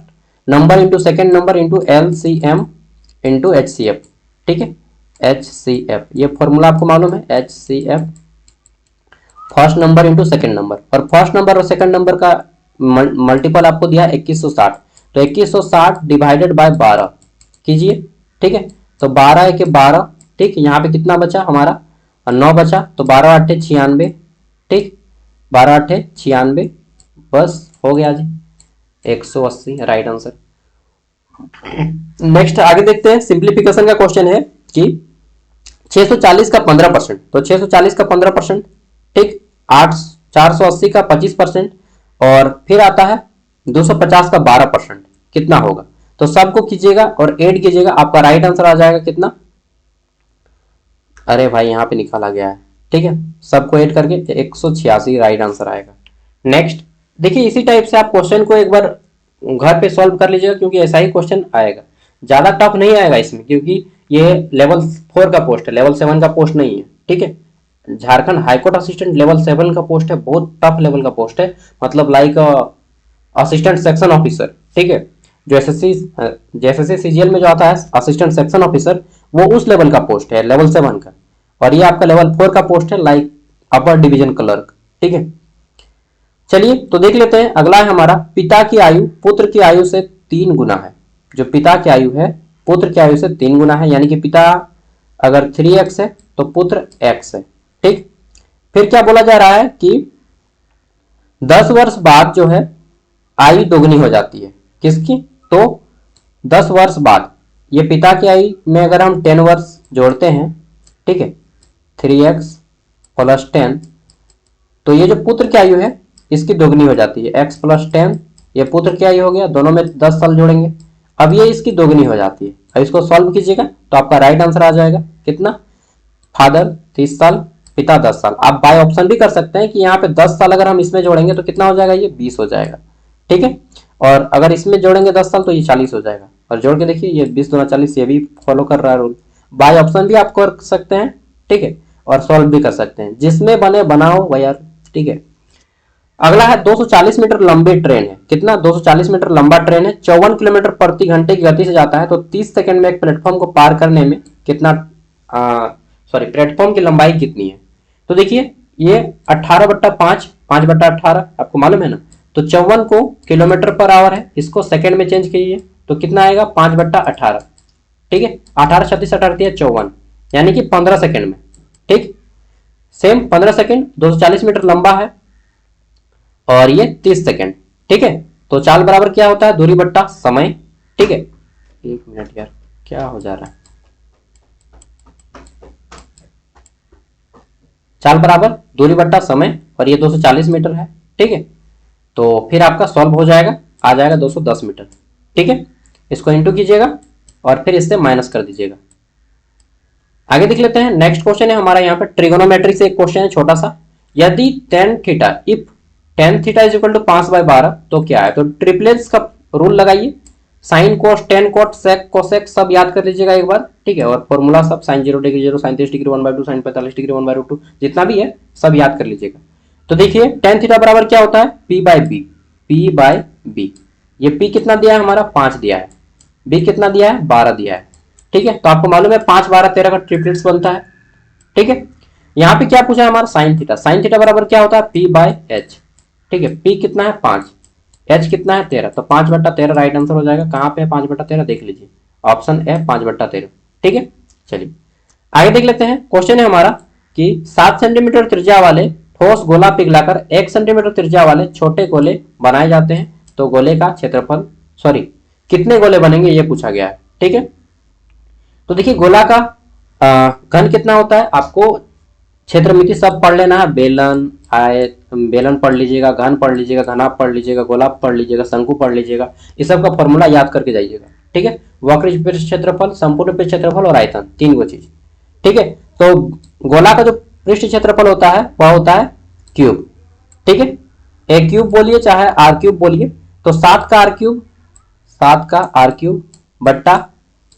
number into second number into LCM into HCF. ठीक है, एचसीएफ, ये फॉर्मूला आपको मालूम है, HCF, first number into second number. और फर्स्ट नंबर और सेकेंड नंबर का मल्टीपल आपको दिया 2160, तो 2160 डिवाइडेड बाय 12 कीजिए। ठीक है, तो 12 के 12, ठीक, यहाँ पे कितना बचा हमारा? 9 बचा, तो 12 8 96। ठीक, 12 8 96, बस हो गया जी, 180 राइट आंसर। नेक्स्ट आगे देखते हैं, सिंप्लीफिकेशन का क्वेश्चन है कि 640 का 15%, तो 640 का 15%, ठीक, 8 480 का 25%, और फिर आता है 250 का 12%, कितना होगा? तो सबको कीजिएगा और ऐड कीजिएगा, आपका राइट आंसर आ जाएगा कितना? अरे भाई, यहाँ पे निकाला गया है। ठीक है, सबको ऐड करके 186 राइट आंसर आएगा। नेक्स्ट देखिए, इसी टाइप से आप क्वेश्चन को एक बार घर पे सॉल्व कर लीजिएगा, क्योंकि ऐसा ही क्वेश्चन आएगा। ज्यादा टफ नहीं आएगा इसमें, क्योंकि ये लेवल 4 का पोस्ट है, लेवल 7 का पोस्ट नहीं है। ठीक है, झारखंड हाईकोर्ट असिस्टेंट लेवल 7 का पोस्ट है, बहुत टफ लेवल का पोस्ट है, मतलब लाइक असिस्टेंट सेक्शन ऑफिसर। ठीक है, जो एसएससी सीजीएल में जो आता है असिस्टेंट सेक्शन ऑफिसर, वो उस लेवल का पोस्ट है, लेवल 7 का। और ये आपका लेवल 4 का पोस्ट है, लाइक अपर डिवीजन क्लर्क। ठीक है, चलिए तो देख लेते हैं। अगला है हमारा, पिता की आयु पुत्र की आयु से 3 गुना है। जो पिता की आयु है पुत्र की आयु से 3 गुना है, यानी कि पिता अगर 3x है तो पुत्र x है। ठीक, फिर क्या बोला जा रहा है कि 10 वर्ष बाद जो है आयु दोगुनी हो जाती है। किसकी? तो 10 वर्ष बाद ये पिता की आयु में अगर हम 10 वर्ष जोड़ते हैं, ठीक है, 3x प्लस 10, तो ये जो पुत्र की आयु है इसकी दोगुनी हो जाती है, x प्लस 10, ये पुत्र की आयु हो गया, दोनों में 10 साल जोड़ेंगे, अब ये इसकी दोगुनी हो जाती है। अब इसको सॉल्व कीजिएगा तो आपका राइट आंसर आ जाएगा कितना? फादर 30 साल, पिता 10 साल। आप बाय ऑप्शन भी कर सकते हैं कि यहाँ पे 10 साल अगर हम इसमें जोड़ेंगे तो कितना हो जाएगा? ये 20 हो जाएगा। ठीक है, और अगर इसमें जोड़ेंगे 10 साल तो ये 40 हो जाएगा। और जोड़ के देखिए, ये 20 दूना 40, ये भी फॉलो कर रहा है रूल। बाय ऑप्शन भी आप कर सकते हैं, ठीक है, और सॉल्व भी कर सकते हैं, जिसमें बने बनाओ भैया। ठीक है, अगला है 240 मीटर लंबी ट्रेन है। कितना? 240 मीटर लंबा ट्रेन है, 54 किलोमीटर प्रति घंटे की गति से जाता है, तो 30 सेकंड में एक प्लेटफॉर्म को पार करने में कितना, प्लेटफॉर्म की लंबाई कितनी है? तो देखिए, ये 18/5, 5/18 आपको मालूम है ना, तो 54 को किलोमीटर पर आवर है, इसको सेकंड में चेंज कीजिए तो कितना आएगा? 5/18। ठीक है, 18 36 18 54, यानी कि 15 सेकंड में। ठीक, सेम 15 सेकंड, 240 मीटर लंबा है और ये 30 सेकंड। ठीक है, तो चाल बराबर क्या होता है? दूरी बट्टा समय। ठीक है, एक मिनट यार, क्या हो जा रहा है? चाल बराबर दूरी बट्टा समय, और ये 240 मीटर है। ठीक है, तो फिर आपका सॉल्व हो जाएगा, आ जाएगा 210 मीटर। ठीक है, इसको इंटू कीजिएगा और फिर इससे माइनस कर दीजिएगा। आगे देख लेते हैं। नेक्स्ट क्वेश्चन है हमारा यहाँ पे ट्रिगोनोमेट्रिक से एक क्वेश्चन है छोटा सा। यदि tan theta, if tan theta is equal to 5/12, तो क्या है? तो ट्रिपलेट्स का रूल लगाइए, sine cos tan cot sec cosec सब याद कर लीजिएगा एक बार, ठीक है। और फॉर्मूला सब sine 0 degree 0, sine 30 degree 1/2, sine 45 degree 1/2, जितना भी है सब याद कर लीजिएगा। तो देखिए टेन थीटा बराबर क्या होता है, P by B, P by B. ये पी कितना दिया है हमारा, 5 दिया है, बी कितना दिया है, 12 दिया है, ठीक है। तो आपको मालूम है 5 12 13 का ट्रिपलेट्स बनता है, ठीक है। यहाँ पे क्या पूछा है हमारा, साइन थीटा, साइन थीटा बराबर क्या होता है, पी बाई एच, ठीक है। पी कितना है 5, एच कितना है 13, तो 5/13 राइट आंसर हो जाएगा। कहाँ पे है 5/13, देख लीजिए, ऑप्शन ए 5/13, ठीक है। चलिए आगे देख लेते हैं। क्वेश्चन है हमारा कि 7 सेंटीमीटर त्रिज्या वाले ठोस गोला पिघलाकर 1 सेंटीमीटर त्रिज्या वाले छोटे गोले बनाए जाते हैं, तो गोले का क्षेत्रफल, सॉरी कितने गोले बनेंगे ये पूछा गया है, ठीक है। तो देखिए गोला का घन कितना होता है, आपको क्षेत्रमिति सब पढ़ लेना है, बेलन आयत, बेलन पढ़ लीजिएगा, घन पढ़ लीजिएगा, घनाभ पढ़ लीजिएगा, गोलाप पढ़ लीजिएगा, शंकु पढ़ लीजिएगा, इस सब का फॉर्मूला याद करके जाइएगा, ठीक है। वक्र पृष्ठ क्षेत्रफल, संपूर्ण पृष्ठ क्षेत्रफल और आयतन, 3 गो चीज, ठीक है। तो गोला का जो पृष्ठ क्षेत्रफल होता है वह होता है क्यूब, ठीक है। ए क्यूब बोलिए चाहे आर क्यूब बोलिए, तो 7 का आर क्यूब, 7 का आर क्यूब बट्टा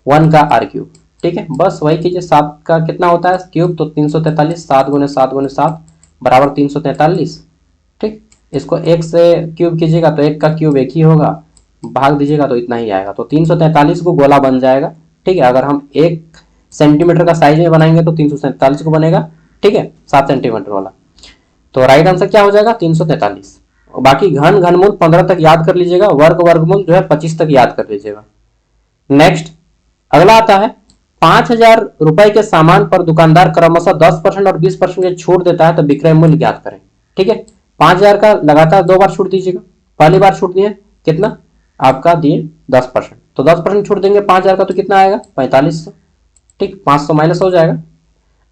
1 का आर क्यूब, ठीक है। बस वही कीजिए, 7 का कितना होता है क्यूब, तो 343, 7 गुने 7 गुने 7 बराबर 343, ठीक। इसको 1 से क्यूब कीजिएगा तो 1 का क्यूब 1 ही होगा, भाग दीजिएगा तो इतना ही आएगा, तो 343 को गोला बन जाएगा, ठीक है। अगर हम 1 सेंटीमीटर का साइज में बनाएंगे तो 347 को बनेगा, ठीक है, 7 सेंटीमीटर वाला। तो राइट आंसर क्या हो जाएगा, 343। बाकी घन घनमूल 15 तक याद कर लीजिएगा, वर्ग वर्गमूल जो है 25 तक याद कर लीजिएगा। नेक्स्ट अगला आता है, 5,000 रुपए के सामान पर दुकानदार क्रमशः 10% और 20% की छूट देता है, तो विक्रय मूल्य ज्ञात करें, ठीक है। 5,000 का लगातार 2 बार छूट दीजिएगा, पहली बार छूट दिए कितना, आपका दिए 10%, तो 10% छूट देंगे 5,000 का, तो कितना आएगा 4500, ठीक, 500 माइनस हो जाएगा।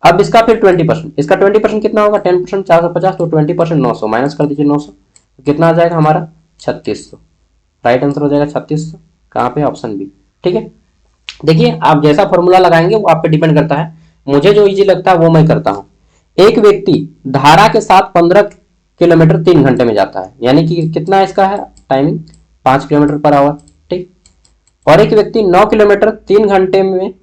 अब इसका फिर 20%, इसका 20% कितना होगा, 10% 450, तो 20% 900 माइनस कर दीजिए 900, तो कितना आ जाएगा हमारा 3600, राइट आंसर हो जाएगा 3600, कहाँ पे, ऑप्शन बी, ठीक है। देखिए आप जैसा फॉर्मूला लगाएंगे वो आप पे डिपेंड करता है, मुझे जो इजी लगता है वो मैं करता हूं। एक व्यक्ति धारा के साथ 15 किलोमीटर 3 घंटे में जाता है, यानी कि कितना इसका है टाइमिंग, 5 किलोमीटर पर आवर, ठीक। और एक व्यक्ति 9 किलोमीटर 3 घंटे में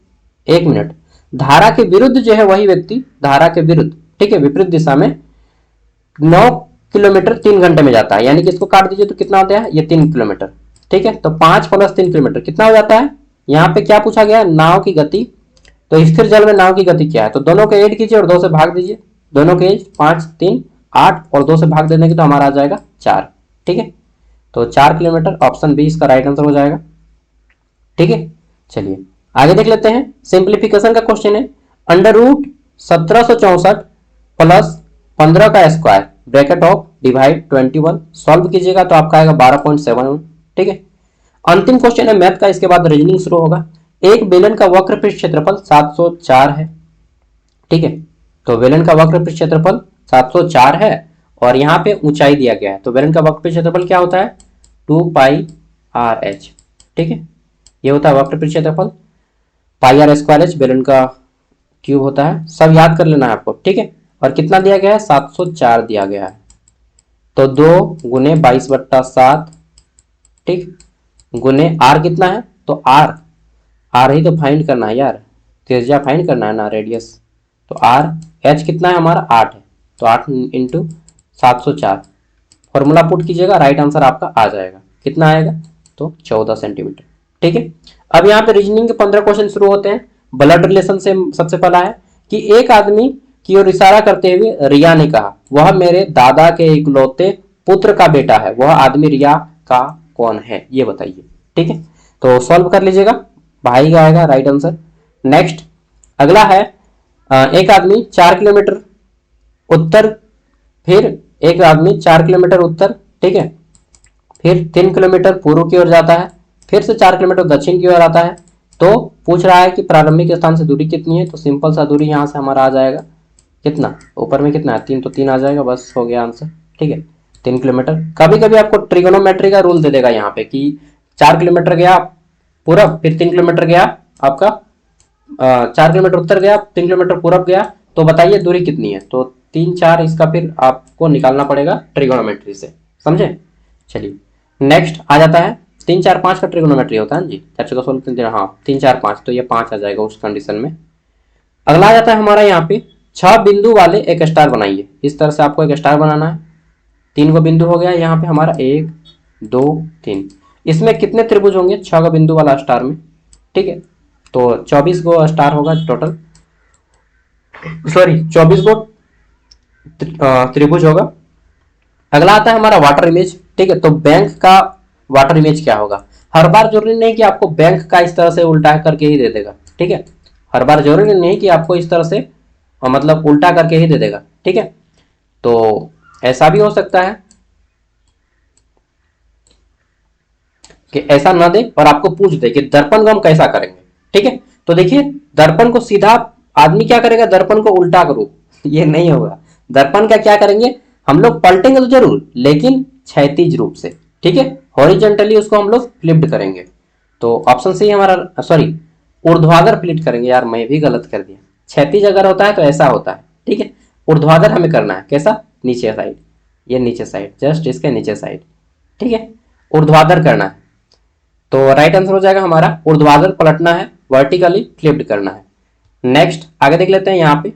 1 मिनट, धारा के विरुद्ध जो है वही व्यक्ति धारा के विरुद्ध, ठीक है, विपरीत दिशा में 9 किलोमीटर 3 घंटे में जाता है, यानी कि इसको काट दीजिए तो कितना आता है, ये 3 किलोमीटर, ठीक है। तो 5 + 3 किलोमीटर कितना हो जाता है, यहाँ पे क्या पूछा गया है, नाव की गति, तो स्थिर जल में नाव की गति क्या है, तो दोनों को ऐड कीजिए और 2 से भाग दीजिए, दोनों के एज 5 3 8 और 2 से भाग देने की तो हमारा आ जाएगा 4, ठीक है। तो 4 किलोमीटर, ऑप्शन बी इसका राइट आंसर हो जाएगा, ठीक है। चलिए आगे देख लेते हैं, सिंप्लीफिकेशन का क्वेश्चन है, √1764 प्लस 15 का square bracket of divide 21 solve कीजिएगा तो आपका आएगा 12.71, ठीक है। अंतिम क्वेश्चन है मैथ का, इसके बाद रीजनिंग शुरू होगा। एक बेलन का वक्र पृष्ठ क्षेत्रफल 704 है, ठीक है। तो बेलन का वक्र पृष्ठ क्षेत्रफल 704 है और यहाँ पे ऊंचाई दिया गया है, तो बेलन का वक्र पृष्ठ क्षेत्रफल क्या होता है, 2πrh, ठीक है। ये होता है वक्र पृष्ठ क्षेत्रफल, πr² बेलन का क्यूब होता है, सब याद कर लेना है आपको, ठीक है। और कितना दिया गया है, 704 दिया गया है, तो 2 गुने 22/7, ठीक, गुने आर कितना है, तो आर ही तो फाइंड करना है यार, त्रिज्या फाइंड करना है ना, रेडियस, तो आर, एच कितना है हमारा 8 है, तो 8 × 704 फॉर्मूला पुट कीजिएगा, राइट आंसर आपका आ जाएगा, कितना आएगा, तो 14 सेंटीमीटर, ठीक है। अब यहाँ पे रीजनिंग के 15 क्वेश्चन शुरू होते हैं। ब्लड रिलेशन से सबसे पहला है कि एक आदमी की ओर इशारा करते हुए रिया ने कहा, वह मेरे दादा के इकलौते पुत्र का बेटा है, वह आदमी रिया का कौन है, ये बताइए, ठीक है। तो सॉल्व कर लीजिएगा, भाई का आएगा राइट आंसर। नेक्स्ट अगला है, एक आदमी 4 किलोमीटर उत्तर, फिर एक आदमी 4 किलोमीटर उत्तर, ठीक है, फिर 3 किलोमीटर पूर्व की ओर जाता है, फिर से 4 किलोमीटर दक्षिण की ओर आता है, तो पूछ रहा है कि प्रारंभिक स्थान से दूरी कितनी है, तो सिंपल सा दूरी यहाँ से हमारा आ जाएगा कितना, ऊपर में कितना है 3, तो 3 आ जाएगा, बस हो गया आंसर, ठीक है, 3 किलोमीटर। कभी कभी आपको ट्रिगोनोमेट्री का रूल दे देगा यहाँ पे कि 4 किलोमीटर गया पूरब, फिर 3 किलोमीटर गया आपका 4 किलोमीटर उत्तर गया, 3 किलोमीटर पूरब गया, तो बताइए दूरी कितनी है, तो 3 4 इसका फिर आपको निकालना पड़ेगा ट्रिगोनोमेट्री से, समझे। चलिए नेक्स्ट आ जाता है, 3 4 5 का ट्रिग्नोमेट्री होता है ना जी, 4 4 16 3 हाँ 3 4 5, तो ये 5 आ जाएगा उस कंडीशन में। अगला आ जाता है हमारा यहाँ पे 6 बिंदु वाले एक स्टार बनाइए। इस तरह से आपको एक स्टार बनाना है। 3 गो बिंदु हो गया यहाँ पे हमारा, 1 2 3। इसमें कितने त्रिभुज होंगे 6 गो बिंदु वाला स्टार में, ठीक है। तो 24 गो स्टार होगा टोटल, सॉरी 24 गो त्रिभुज होगा। अगला आता है हमारा वाटर इमेज, ठीक है। तो बैंक का वाटर इमेज क्या होगा? हर बार जरूरी नहीं कि आपको बैंक का इस तरह से उल्टा करके ही दे देगा, ठीक है। हर बार जरूरी नहीं कि आपको इस तरह से मतलब उल्टा करके ही दे देगा, ठीक है। तो ऐसा भी हो सकता है कि ऐसा ना दे और आपको पूछ दे कि दर्पण को हम कैसा करेंगे, ठीक है। तो देखिए दर्पण को सीधा आदमी क्या करेगा, दर्पण को उल्टा करो, ये नहीं होगा। दर्पण का क्या करेंगे हम लोग, पलटेंगे तो जरूर लेकिन क्षैतिज रूप से, ठीक है। हॉरिजेंटली उसको हम लोग फ्लिप्ड करेंगे। तो ऑप्शन सी हमारा, सॉरी ऊर्ध्वाधर फ्लिप करेंगे, यार मैं भी गलत कर दिया। क्षैतिज अगर होता है तो ऐसा होता है, ठीक है। ऊर्ध्वाधर हमें करना है, कैसा, नीचे साइड, ये नीचे साइड, जस्ट इसके नीचे साइड, ठीक है। ऊर्ध्वाधर करना है। तो राइट आंसर हो जाएगा हमारा ऊर्ध्वाधर पलटना है, वर्टिकली फ्लिप्ड करना है। नेक्स्ट आगे देख लेते हैं, यहाँ पे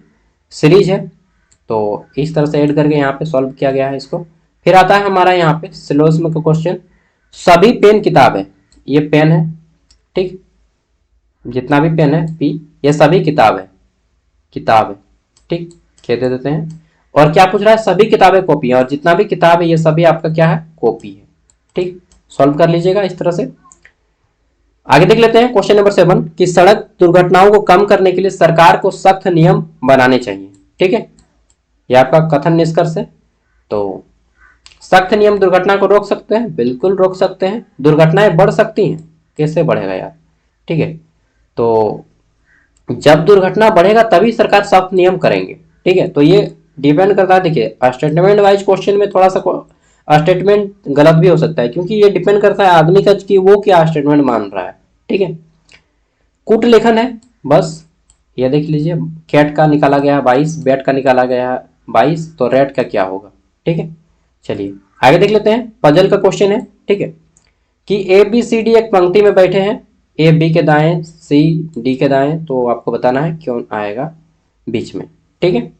सीरीज है तो इस तरह से ऐड करके यहाँ पे सॉल्व किया गया है इसको। फिर आता है हमारा यहाँ पे सिलेबस में का क्वेश्चन, सभी पेन किताब है, ये पेन है, ठीक, जितना भी पेन है पी, ये सभी किताब है, किताब है, ठीक, कह दे देते हैं। और क्या पूछ रहा है, सभी किताबें कॉपी है, और जितना भी किताब है ये सभी आपका क्या है, कॉपी है, ठीक। सॉल्व कर लीजिएगा इस तरह से। आगे देख लेते हैं क्वेश्चन नंबर 7 कि सड़क दुर्घटनाओं को कम करने के लिए सरकार को सख्त नियम बनाने चाहिए, ठीक है। यह आपका कथन निष्कर्ष है। तो सख्त नियम दुर्घटना को रोक सकते हैं, बिल्कुल रोक सकते हैं। दुर्घटनाएं बढ़ सकती हैं, कैसे बढ़ेगा यार, ठीक है। तो जब दुर्घटना बढ़ेगा तभी सरकार सख्त नियम करेंगे, ठीक है। तो ये डिपेंड करता है, देखिए स्टेटमेंट वाइज क्वेश्चन में थोड़ा सा स्टेटमेंट गलत भी हो सकता है, क्योंकि ये डिपेंड करता है आदमी का कि वो क्या स्टेटमेंट मान रहा है, ठीक है। कूट लेखन है बस, ये देख लीजिए, कैट का निकाला गया है 22, बैट का निकाला गया है 22, तो रेड का क्या होगा, ठीक है। चलिए आगे देख लेते हैं, पजल का क्वेश्चन है, ठीक है, कि ए बी सी डी एक पंक्ति में बैठे हैं, ए बी के दाएं, सी डी के दाएं, तो आपको बताना है क्यों आएगा बीच में, ठीक है।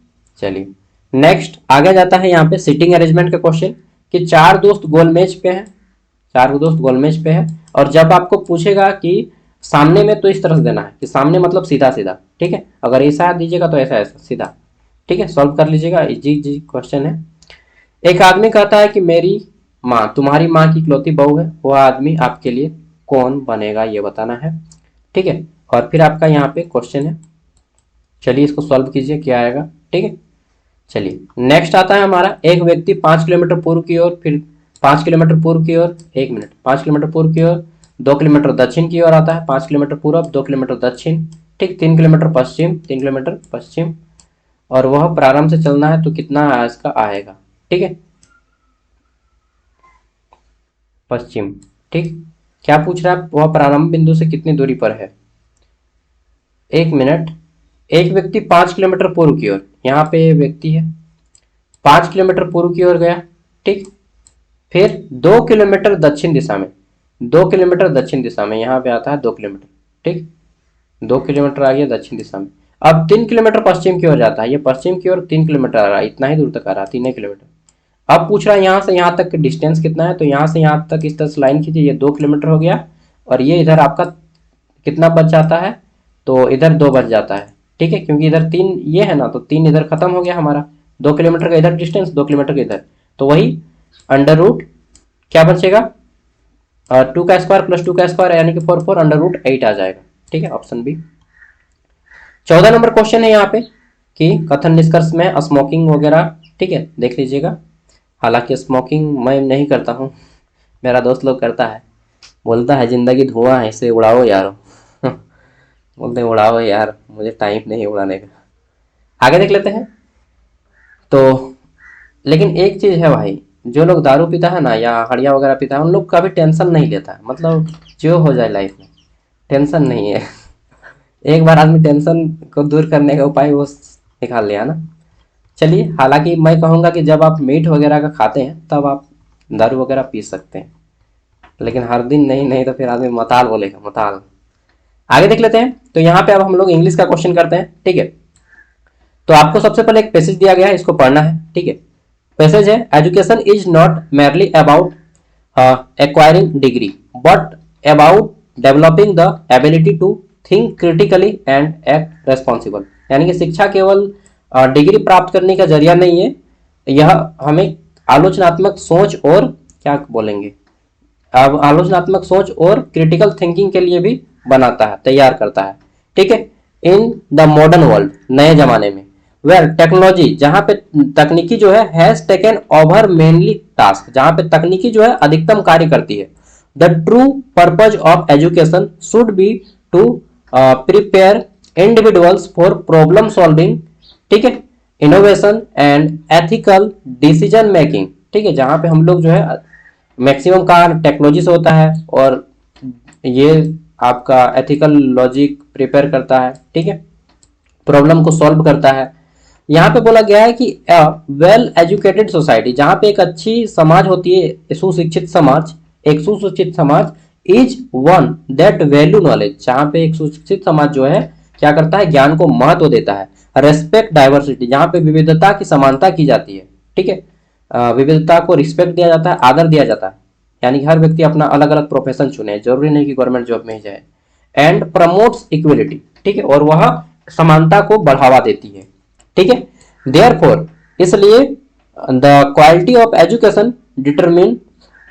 चलिए नेक्स्ट आगे जाता है यहाँ पे सीटिंग अरेंजमेंट का क्वेश्चन, कि 4 दोस्त गोलमेज पे हैं, 4 दोस्त गोलमेज पे है, और जब आपको पूछेगा कि सामने में, तो इस तरह से देना है कि सामने मतलब सीधा सीधा, ठीक है। अगर ऐसा दीजिएगा तो ऐसा ऐसा सीधा, ठीक है। सॉल्व कर लीजिएगा, जी जी क्वेश्चन है। एक आदमी कहता है कि मेरी माँ तुम्हारी माँ की इकलौती बहू है, वह आदमी आपके लिए कौन बनेगा, ये बताना है, ठीक है। और फिर आपका यहाँ पे क्वेश्चन है, चलिए इसको सॉल्व कीजिए क्या आएगा, ठीक है। चलिए नेक्स्ट आता है हमारा, एक व्यक्ति 5 किलोमीटर पूर्व की ओर, फिर 5 किलोमीटर पूर्व की ओर, 1 मिनट, 5 किलोमीटर पूर्व की ओर, 2 किलोमीटर दक्षिण की ओर आता है, 5 किलोमीटर पूर्व, 2 किलोमीटर दक्षिण, ठीक, 3 किलोमीटर पश्चिम, 3 किलोमीटर पश्चिम, और वह प्रारंभ से चलना है तो कितना इसका आएगा, ठीक है, पश्चिम, ठीक। क्या पूछ रहा है, वह प्रारंभ बिंदु से कितनी दूरी पर है, 1 मिनट। एक व्यक्ति 5 किलोमीटर पूर्व की ओर, यहाँ पे व्यक्ति है 5 किलोमीटर पूर्व की ओर गया, ठीक। फिर 2 किलोमीटर दक्षिण दिशा में, 2 किलोमीटर दक्षिण दिशा में, यहाँ पे आता है 2 किलोमीटर, ठीक, 2 किलोमीटर आ गया दक्षिण दिशा में। अब 3 किलोमीटर पश्चिम की ओर जाता है, ये पश्चिम की ओर 3 किलोमीटर आ रहा है, इतना ही दूर तक आ रहा है, 3 किलोमीटर। अब पूछ रहा है यहाँ से यहाँ तक डिस्टेंस कितना है, तो यहाँ से यहाँ तक इस तरह से लाइन खींचिए, ये 2 किलोमीटर हो गया, और ये इधर आपका कितना बच जाता है, तो इधर 2 बच जाता है, ठीक है, क्योंकि इधर 3 ये है ना, तो 3 इधर खत्म हो गया हमारा, 2 किलोमीटर का इधर डिस्टेंस, 2 किलोमीटर का इधर, तो वही अंडर रूट क्या बचेगा, 2 का स्क्वायर प्लस 2 का स्क्वायर यानी कि 4 4 अंडर रूट 8 आ जाएगा, ठीक है, ऑप्शन बी। 14 नंबर क्वेश्चन है यहाँ पे कि कथन निष्कर्ष में स्मोकिंग वगैरह, ठीक है, देख लीजिएगा। हालांकि स्मोकिंग मैं नहीं करता हूँ, मेरा दोस्त लोग करता है, बोलता है जिंदगी धुआं है, इसे उड़ाओ यार बोलते हैं उड़ाओ यार, मुझे टाइम नहीं उड़ाने का। आगे देख लेते हैं। तो लेकिन एक चीज है भाई, जो लोग दारू पीता है ना या हड़िया वगैरह पीता है, उन लोग कभी टेंशन नहीं लेता है, मतलब जो हो जाए लाइफ में टेंशन नहीं है एक बार आदमी टेंशन को दूर करने का उपाय वो निकाल लिया ना। चलिए, हालांकि मैं कहूँगा कि जब आप मीट वगैरह का खाते हैं तब आप दारू वगैरह पी सकते हैं, लेकिन हर दिन नहीं, नहीं तो फिर आदमी मताल बोलेगा, मताल। आगे देख लेते हैं। तो यहाँ पे अब हम लोग इंग्लिश का क्वेश्चन करते हैं, ठीक है। तो आपको सबसे पहले एक पैसेज दिया गया है, इसको पढ़ना है, ठीक है। पैसेज है, education is not merely about acquiring degree but about developing the ability to think critically and act responsible. यानी कि शिक्षा केवल डिग्री प्राप्त करने का जरिया नहीं है, यह हमें आलोचनात्मक सोच और क्या बोलेंगे, अब आलोचनात्मक सोच और क्रिटिकल थिंकिंग के लिए भी बनाता है, तैयार करता है, ठीक है। इन द मॉडर्न वर्ल्ड, नए जमाने में, वेयर टेक्नोलॉजी, जहां पे तकनीकी जो है has taken over mainly task, जहां पे तकनीकी जो है अधिकतम कार्य करती है। The true purpose of education should be to prepare individuals for problem solving, ठीक है, innovation and ethical decision making, ठीक है। जहां पे हम लोग जो है मैक्सिमम का टेक्नोलॉजी से होता है और ये आपका एथिकल लॉजिक प्रिपेयर करता है, ठीक है, प्रॉब्लम को सॉल्व करता है। यहाँ पे बोला गया है कि वेल एजुकेटेड सोसाइटी, जहाँ पे एक अच्छी समाज होती है, सुशिक्षित समाज, एक सुशिक्षित समाज is one that value knowledge, जहाँ पे एक सुशिक्षित समाज जो है क्या करता है, ज्ञान को महत्व देता है। रेस्पेक्ट डाइवर्सिटी, जहाँ पे विविधता की समानता की जाती है, ठीक है, विविधता को रिस्पेक्ट दिया जाता है, आदर दिया जाता है। यानी कि हर व्यक्ति अपना अलग अलग प्रोफेशन चुने, जरूरी नहीं कि गवर्नमेंट जॉब में ही जाए। एंड प्रमोट्स इक्वलिटी, ठीक है, और वह समानता को बढ़ावा देती है, ठीक है। देयरफॉर, इसलिए the quality of education determine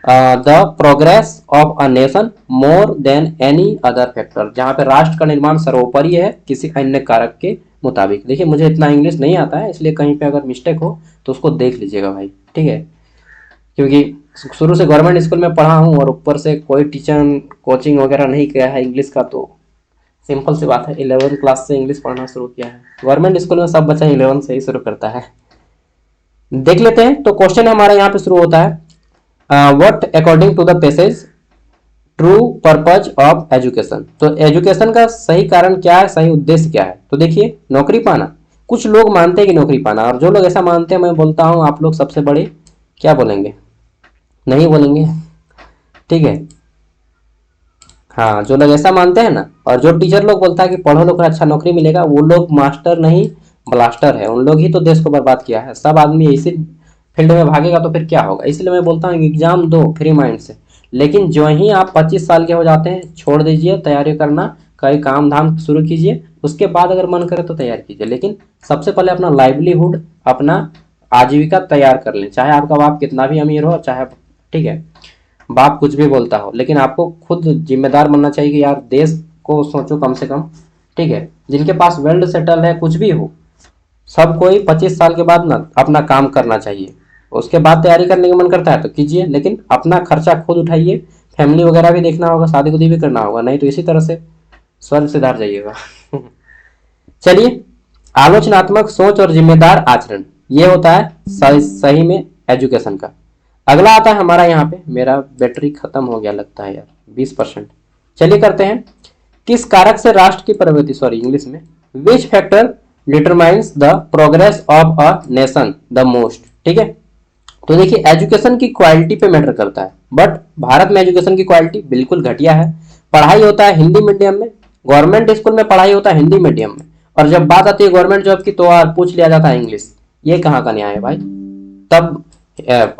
the progress of a nation more than any other factor, जहां पे राष्ट्र का निर्माण सर्वोपरि है किसी अन्य कारक के मुताबिक। देखिए मुझे इतना इंग्लिश नहीं आता है, इसलिए कहीं पे अगर मिस्टेक हो तो उसको देख लीजिएगा भाई, ठीक है, क्योंकि शुरू से गवर्नमेंट स्कूल में पढ़ा हूँ और ऊपर से कोई टीचर कोचिंग वगैरह नहीं किया है इंग्लिश का, तो सिंपल सी बात है 11th क्लास से इंग्लिश पढ़ना शुरू किया है। गवर्नमेंट स्कूल में सब बच्चा 11 से ही शुरू करता है। देख लेते हैं। तो क्वेश्चन हमारा यहाँ पे शुरू होता है, what according to the passage true purpose of education. तो एजुकेशन का सही कारण क्या है, सही उद्देश्य क्या है। तो देखिए, नौकरी पाना, कुछ लोग मानते हैं कि नौकरी पाना, और जो लोग ऐसा मानते हैं मैं बोलता हूँ आप लोग सबसे बड़े क्या बोलेंगे, नहीं बोलेंगे, ठीक है। हाँ, जो लोग ऐसा मानते हैं ना, और जो टीचर लोग बोलता है कि पढ़ो लोग अच्छा नौकरी मिलेगा, वो लोग मास्टर नहीं ब्लास्टर है। उन लोग ही तो देश को बर्बाद किया है। सब आदमी इसी फील्ड में भागेगा तो फिर क्या होगा। इसलिए मैं बोलता हूँ एग्जाम दो फ्री माइंड से, लेकिन जो ही आप 25 साल के हो जाते हैं छोड़ दीजिए तैयारी करना, कई काम धाम शुरू कीजिए, उसके बाद अगर मन करे तो तैयार कीजिए। लेकिन सबसे पहले अपना लाइवलीहुड, अपना आजीविका तैयार कर लें। चाहे आपका बाप कितना भी अमीर हो, चाहे, ठीक है, बाप कुछ भी बोलता हो, लेकिन आपको खुद जिम्मेदार बनना चाहिए कि यार देश को सोचो कम से कम, ठीक है। जिनके पास वेल्ड सेटल है, कुछ भी हो, सब कोई 25 साल के बाद ना अपना काम करना चाहिए। उसके बाद तैयारी करने का मन करता है तो कीजिए, लेकिन अपना खर्चा खुद उठाइए। फैमिली वगैरह भी देखना होगा, शादी उदी भी करना होगा, नहीं तो इसी तरह से स्वर्ग से धार जाइएगा। चलिए, आलोचनात्मक सोच और जिम्मेदार आचरण, ये होता है सही में एजुकेशन का। अगला आता है हमारा, यहाँ पे मेरा बैटरी खत्म हो गया लगता है यार, 20%। चलिए करते हैं, किस कारक से राष्ट्र की प्रगति, सॉरी इंग्लिश में, which factor determines the progress of a nation the most, ठीक है। तो देखिए, एजुकेशन की क्वालिटी पे मैटर करता है, बट भारत में एजुकेशन की क्वालिटी बिल्कुल घटिया है। पढ़ाई होता है हिंदी मीडियम में, गवर्नमेंट स्कूल में पढ़ाई होता है हिंदी मीडियम में, और जब बात आती है गवर्नमेंट जॉब की तो पूछ लिया जाता है इंग्लिश। ये कहाँ का न्याय है भाई। तब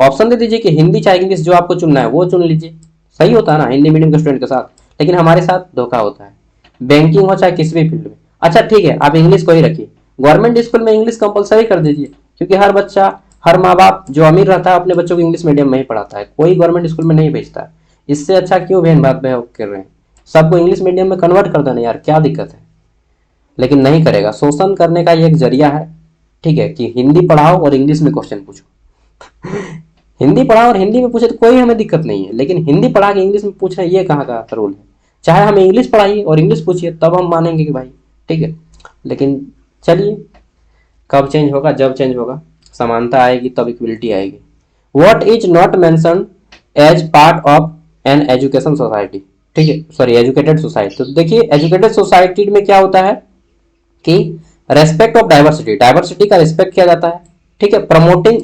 ऑप्शन दे दीजिए कि हिंदी चाहे इंग्लिश, जो आपको चुनना है वो चुन लीजिए। सही होता है ना हिंदी मीडियम के स्टूडेंट के साथ, लेकिन हमारे साथ धोखा होता है, बैंकिंग हो चाहे किसी भी फील्ड में। अच्छा ठीक है, आप इंग्लिश को ही रखिए, गवर्नमेंट स्कूल में इंग्लिश कंपलसरी कर दीजिए, क्योंकि हर बच्चा, हर माँ बाप जो अमीर रहता है अपने बच्चों को इंग्लिश मीडियम में ही पढ़ाता है, कोई गवर्नमेंट स्कूल में नहीं भेजता है। इससे अच्छा क्यों भेदभाव कर रहे हैं, सबको इंग्लिश मीडियम में कन्वर्ट कर देना यार, क्या दिक्कत है। लेकिन नहीं करेगा, शोषण करने का ये एक जरिया है, ठीक है, कि हिंदी पढ़ाओ और इंग्लिश में क्वेश्चन पूछो। हिंदी पढ़ाओ और हिंदी में पूछे तो कोई हमें दिक्कत नहीं है, लेकिन हिंदी पढ़ा के इंग्लिश में पूछना ये कहाँ का रूल है। चाहे हमें इंग्लिश पढ़ाइए और इंग्लिश पूछिए, तब हम मानेंगे कि भाई ठीक है। लेकिन चलिए, कब चेंज होगा, जब चेंज होगा, समानता आएगी तब इक्वलिटी आएगी। What is not mention as part of an education society, ठीक है, सॉरी एजुकेटेड सोसाइटी। तो देखिए, एजुकेटेड सोसाइटी में क्या होता है कि रेस्पेक्ट ऑफ डाइवर्सिटी, डाइवर्सिटी का रिस्पेक्ट किया जाता है, ठीक है, प्रमोटिंग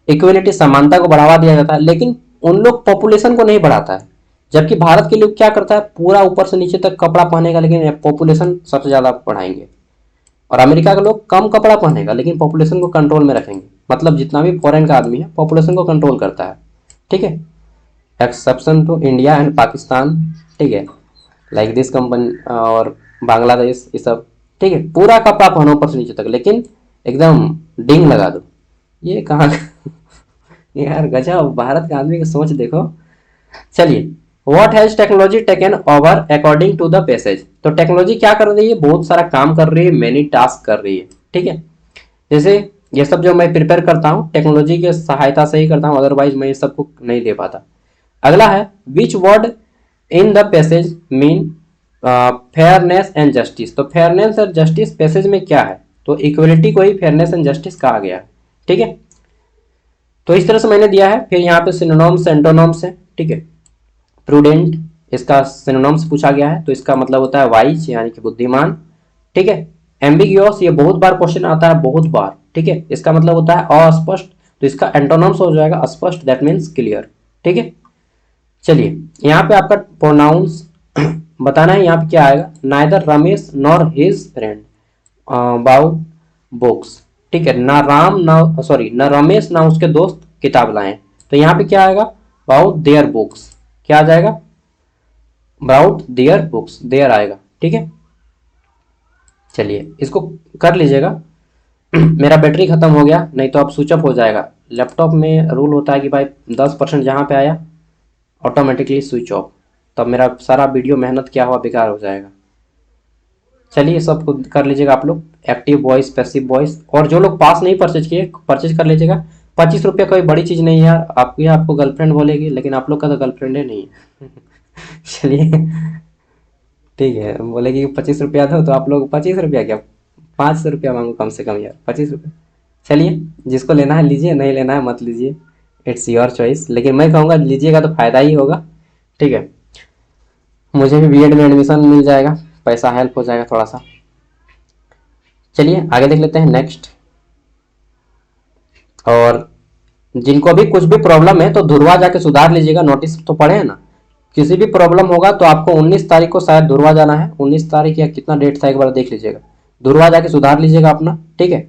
इक्वलिटी, समानता को बढ़ावा दिया जाता है, लेकिन उन लोग पॉपुलेशन को नहीं बढ़ाता है। जबकि भारत के लोग क्या करता है, पूरा ऊपर से नीचे तक कपड़ा पहनेगा, लेकिन पॉपुलेशन सबसे ज़्यादा बढ़ाएंगे। और अमेरिका के लोग कम कपड़ा पहनेगा लेकिन पॉपुलेशन को कंट्रोल में रखेंगे। मतलब जितना भी फॉरेन का आदमी है पॉपुलेशन को कंट्रोल करता है, ठीक है। Exception to India and Pakistan, ठीक है, लाइक दिस कंपनी और बांग्लादेश, ये सब, ठीक है। पूरा कपड़ा पहनो ऊपर से नीचे तक, लेकिन एकदम डिंग लगा दो। ये कहाँ यार गजब, भारत का आदमी की सोच देखो। चलिए, what has technology taken over according to the passage. तो टेक्नोलॉजी क्या कर रही है, बहुत सारा काम कर रही है, मेनी टास्क कर रही है, ठीक है। जैसे ये सब जो मैं प्रिपेयर करता हूँ टेक्नोलॉजी की सहायता से ही करता हूँ, अदरवाइज मैं ये सबको नहीं दे पाता। अगला है which word in the passage mean fairness and justice. तो फेयरनेस और जस्टिस पैसेज में क्या है, तो इक्वलिटी को ही फेयरनेस एंड जस्टिस कहा गया है, ठीक है। तो इस तरह से मैंने दिया है। फिर यहाँ पे सिनोनिम्स एंटोनिम्स है, ठीक है। प्रूडेंट, इसका सिनोनिम्स पूछा गया है, तो इसका मतलब होता है वाइज यानी कि बुद्धिमान, ठीक है। एम्बिग्यूअस, ये बहुत बार क्वेश्चन आता है, बहुत बार, ठीक है, इसका मतलब होता है अस्पष्ट, तो इसका एंटोनिम्स हो जाएगा अस्पष्ट, दैट मीन्स क्लियर, ठीक है। चलिए, यहाँ पे आपका प्रोनाउंस बताना है। यहाँ पे क्या आएगा, neither Ramesh nor his friend about books, ठीक है। ना राम ना सॉरी ना रमेश ना उसके दोस्त किताब लाए, तो यहाँ पे क्या आएगा, अबाउट देयर बुक्स, क्या आ जाएगा, अबाउट देयर बुक्स, देयर आएगा, ठीक है। चलिए इसको कर लीजिएगा। मेरा बैटरी खत्म हो गया, नहीं तो अब स्विच ऑफ हो जाएगा। लैपटॉप में रूल होता है कि भाई 10% जहाँ पे आया ऑटोमेटिकली स्विच ऑफ, तब मेरा सारा वीडियो मेहनत किया हुआ बेकार हो जाएगा। चलिए सब खुद कर लीजिएगा आप लोग, एक्टिव वॉइस, पैसिव वॉइस। और जो लोग पास नहीं परचेज किए, परचेज कर लीजिएगा। 25 रुपये कोई बड़ी चीज़ नहीं है यार, आपको गर्लफ्रेंड बोलेगी, लेकिन आप लोग का तो गर्लफ्रेंड ही नहीं है। चलिए ठीक है, बोलेगी 25 रुपया दो, तो आप लोग 25 रुपया क्या, 500 रुपया मांगो कम से कम यार, 25 रुपये। चलिए जिसको लेना है लीजिए, नहीं लेना है मत लीजिए, इट्स योर चॉइस। लेकिन मैं कहूँगा लीजिएगा तो फायदा ही होगा, ठीक है। मुझे भी बीएड में एडमिशन मिल जाएगा, पैसा हेल्प हो जाएगा थोड़ा सा। चलिए आगे देख लेते हैं नेक्स्ट। और जिनको भी कुछ भी प्रॉब्लम है तो धुरवा जाके सुधार लीजिएगा, नोटिस तो पढ़े हैं ना। किसी भी प्रॉब्लम होगा तो आपको 19 तारीख को शायद धुरवा जाना है, 19 तारीख या कितना डेट था एक बार देख लीजिएगा, धुरवा जाके सुधार लीजिएगा अपना, ठीक है।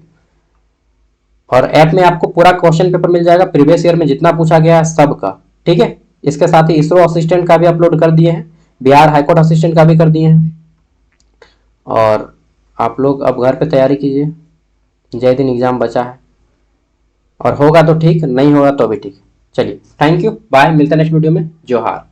और ऐप में आपको पूरा क्वेश्चन पेपर मिल जाएगा, प्रीवियस ईयर में जितना पूछा गया है सबका, ठीक है। इसके साथ ही इसरो असिस्टेंट का भी अपलोड कर दिए हैं, बिहार हाईकोर्ट असिस्टेंट का भी कर दिए हैं। और आप लोग अब घर पे तैयारी कीजिए, जय दिन एग्जाम बचा है, और होगा तो ठीक, नहीं होगा तो भी ठीक। चलिए थैंक यू, बाय, मिलते हैं नेक्स्ट वीडियो में। जोहार।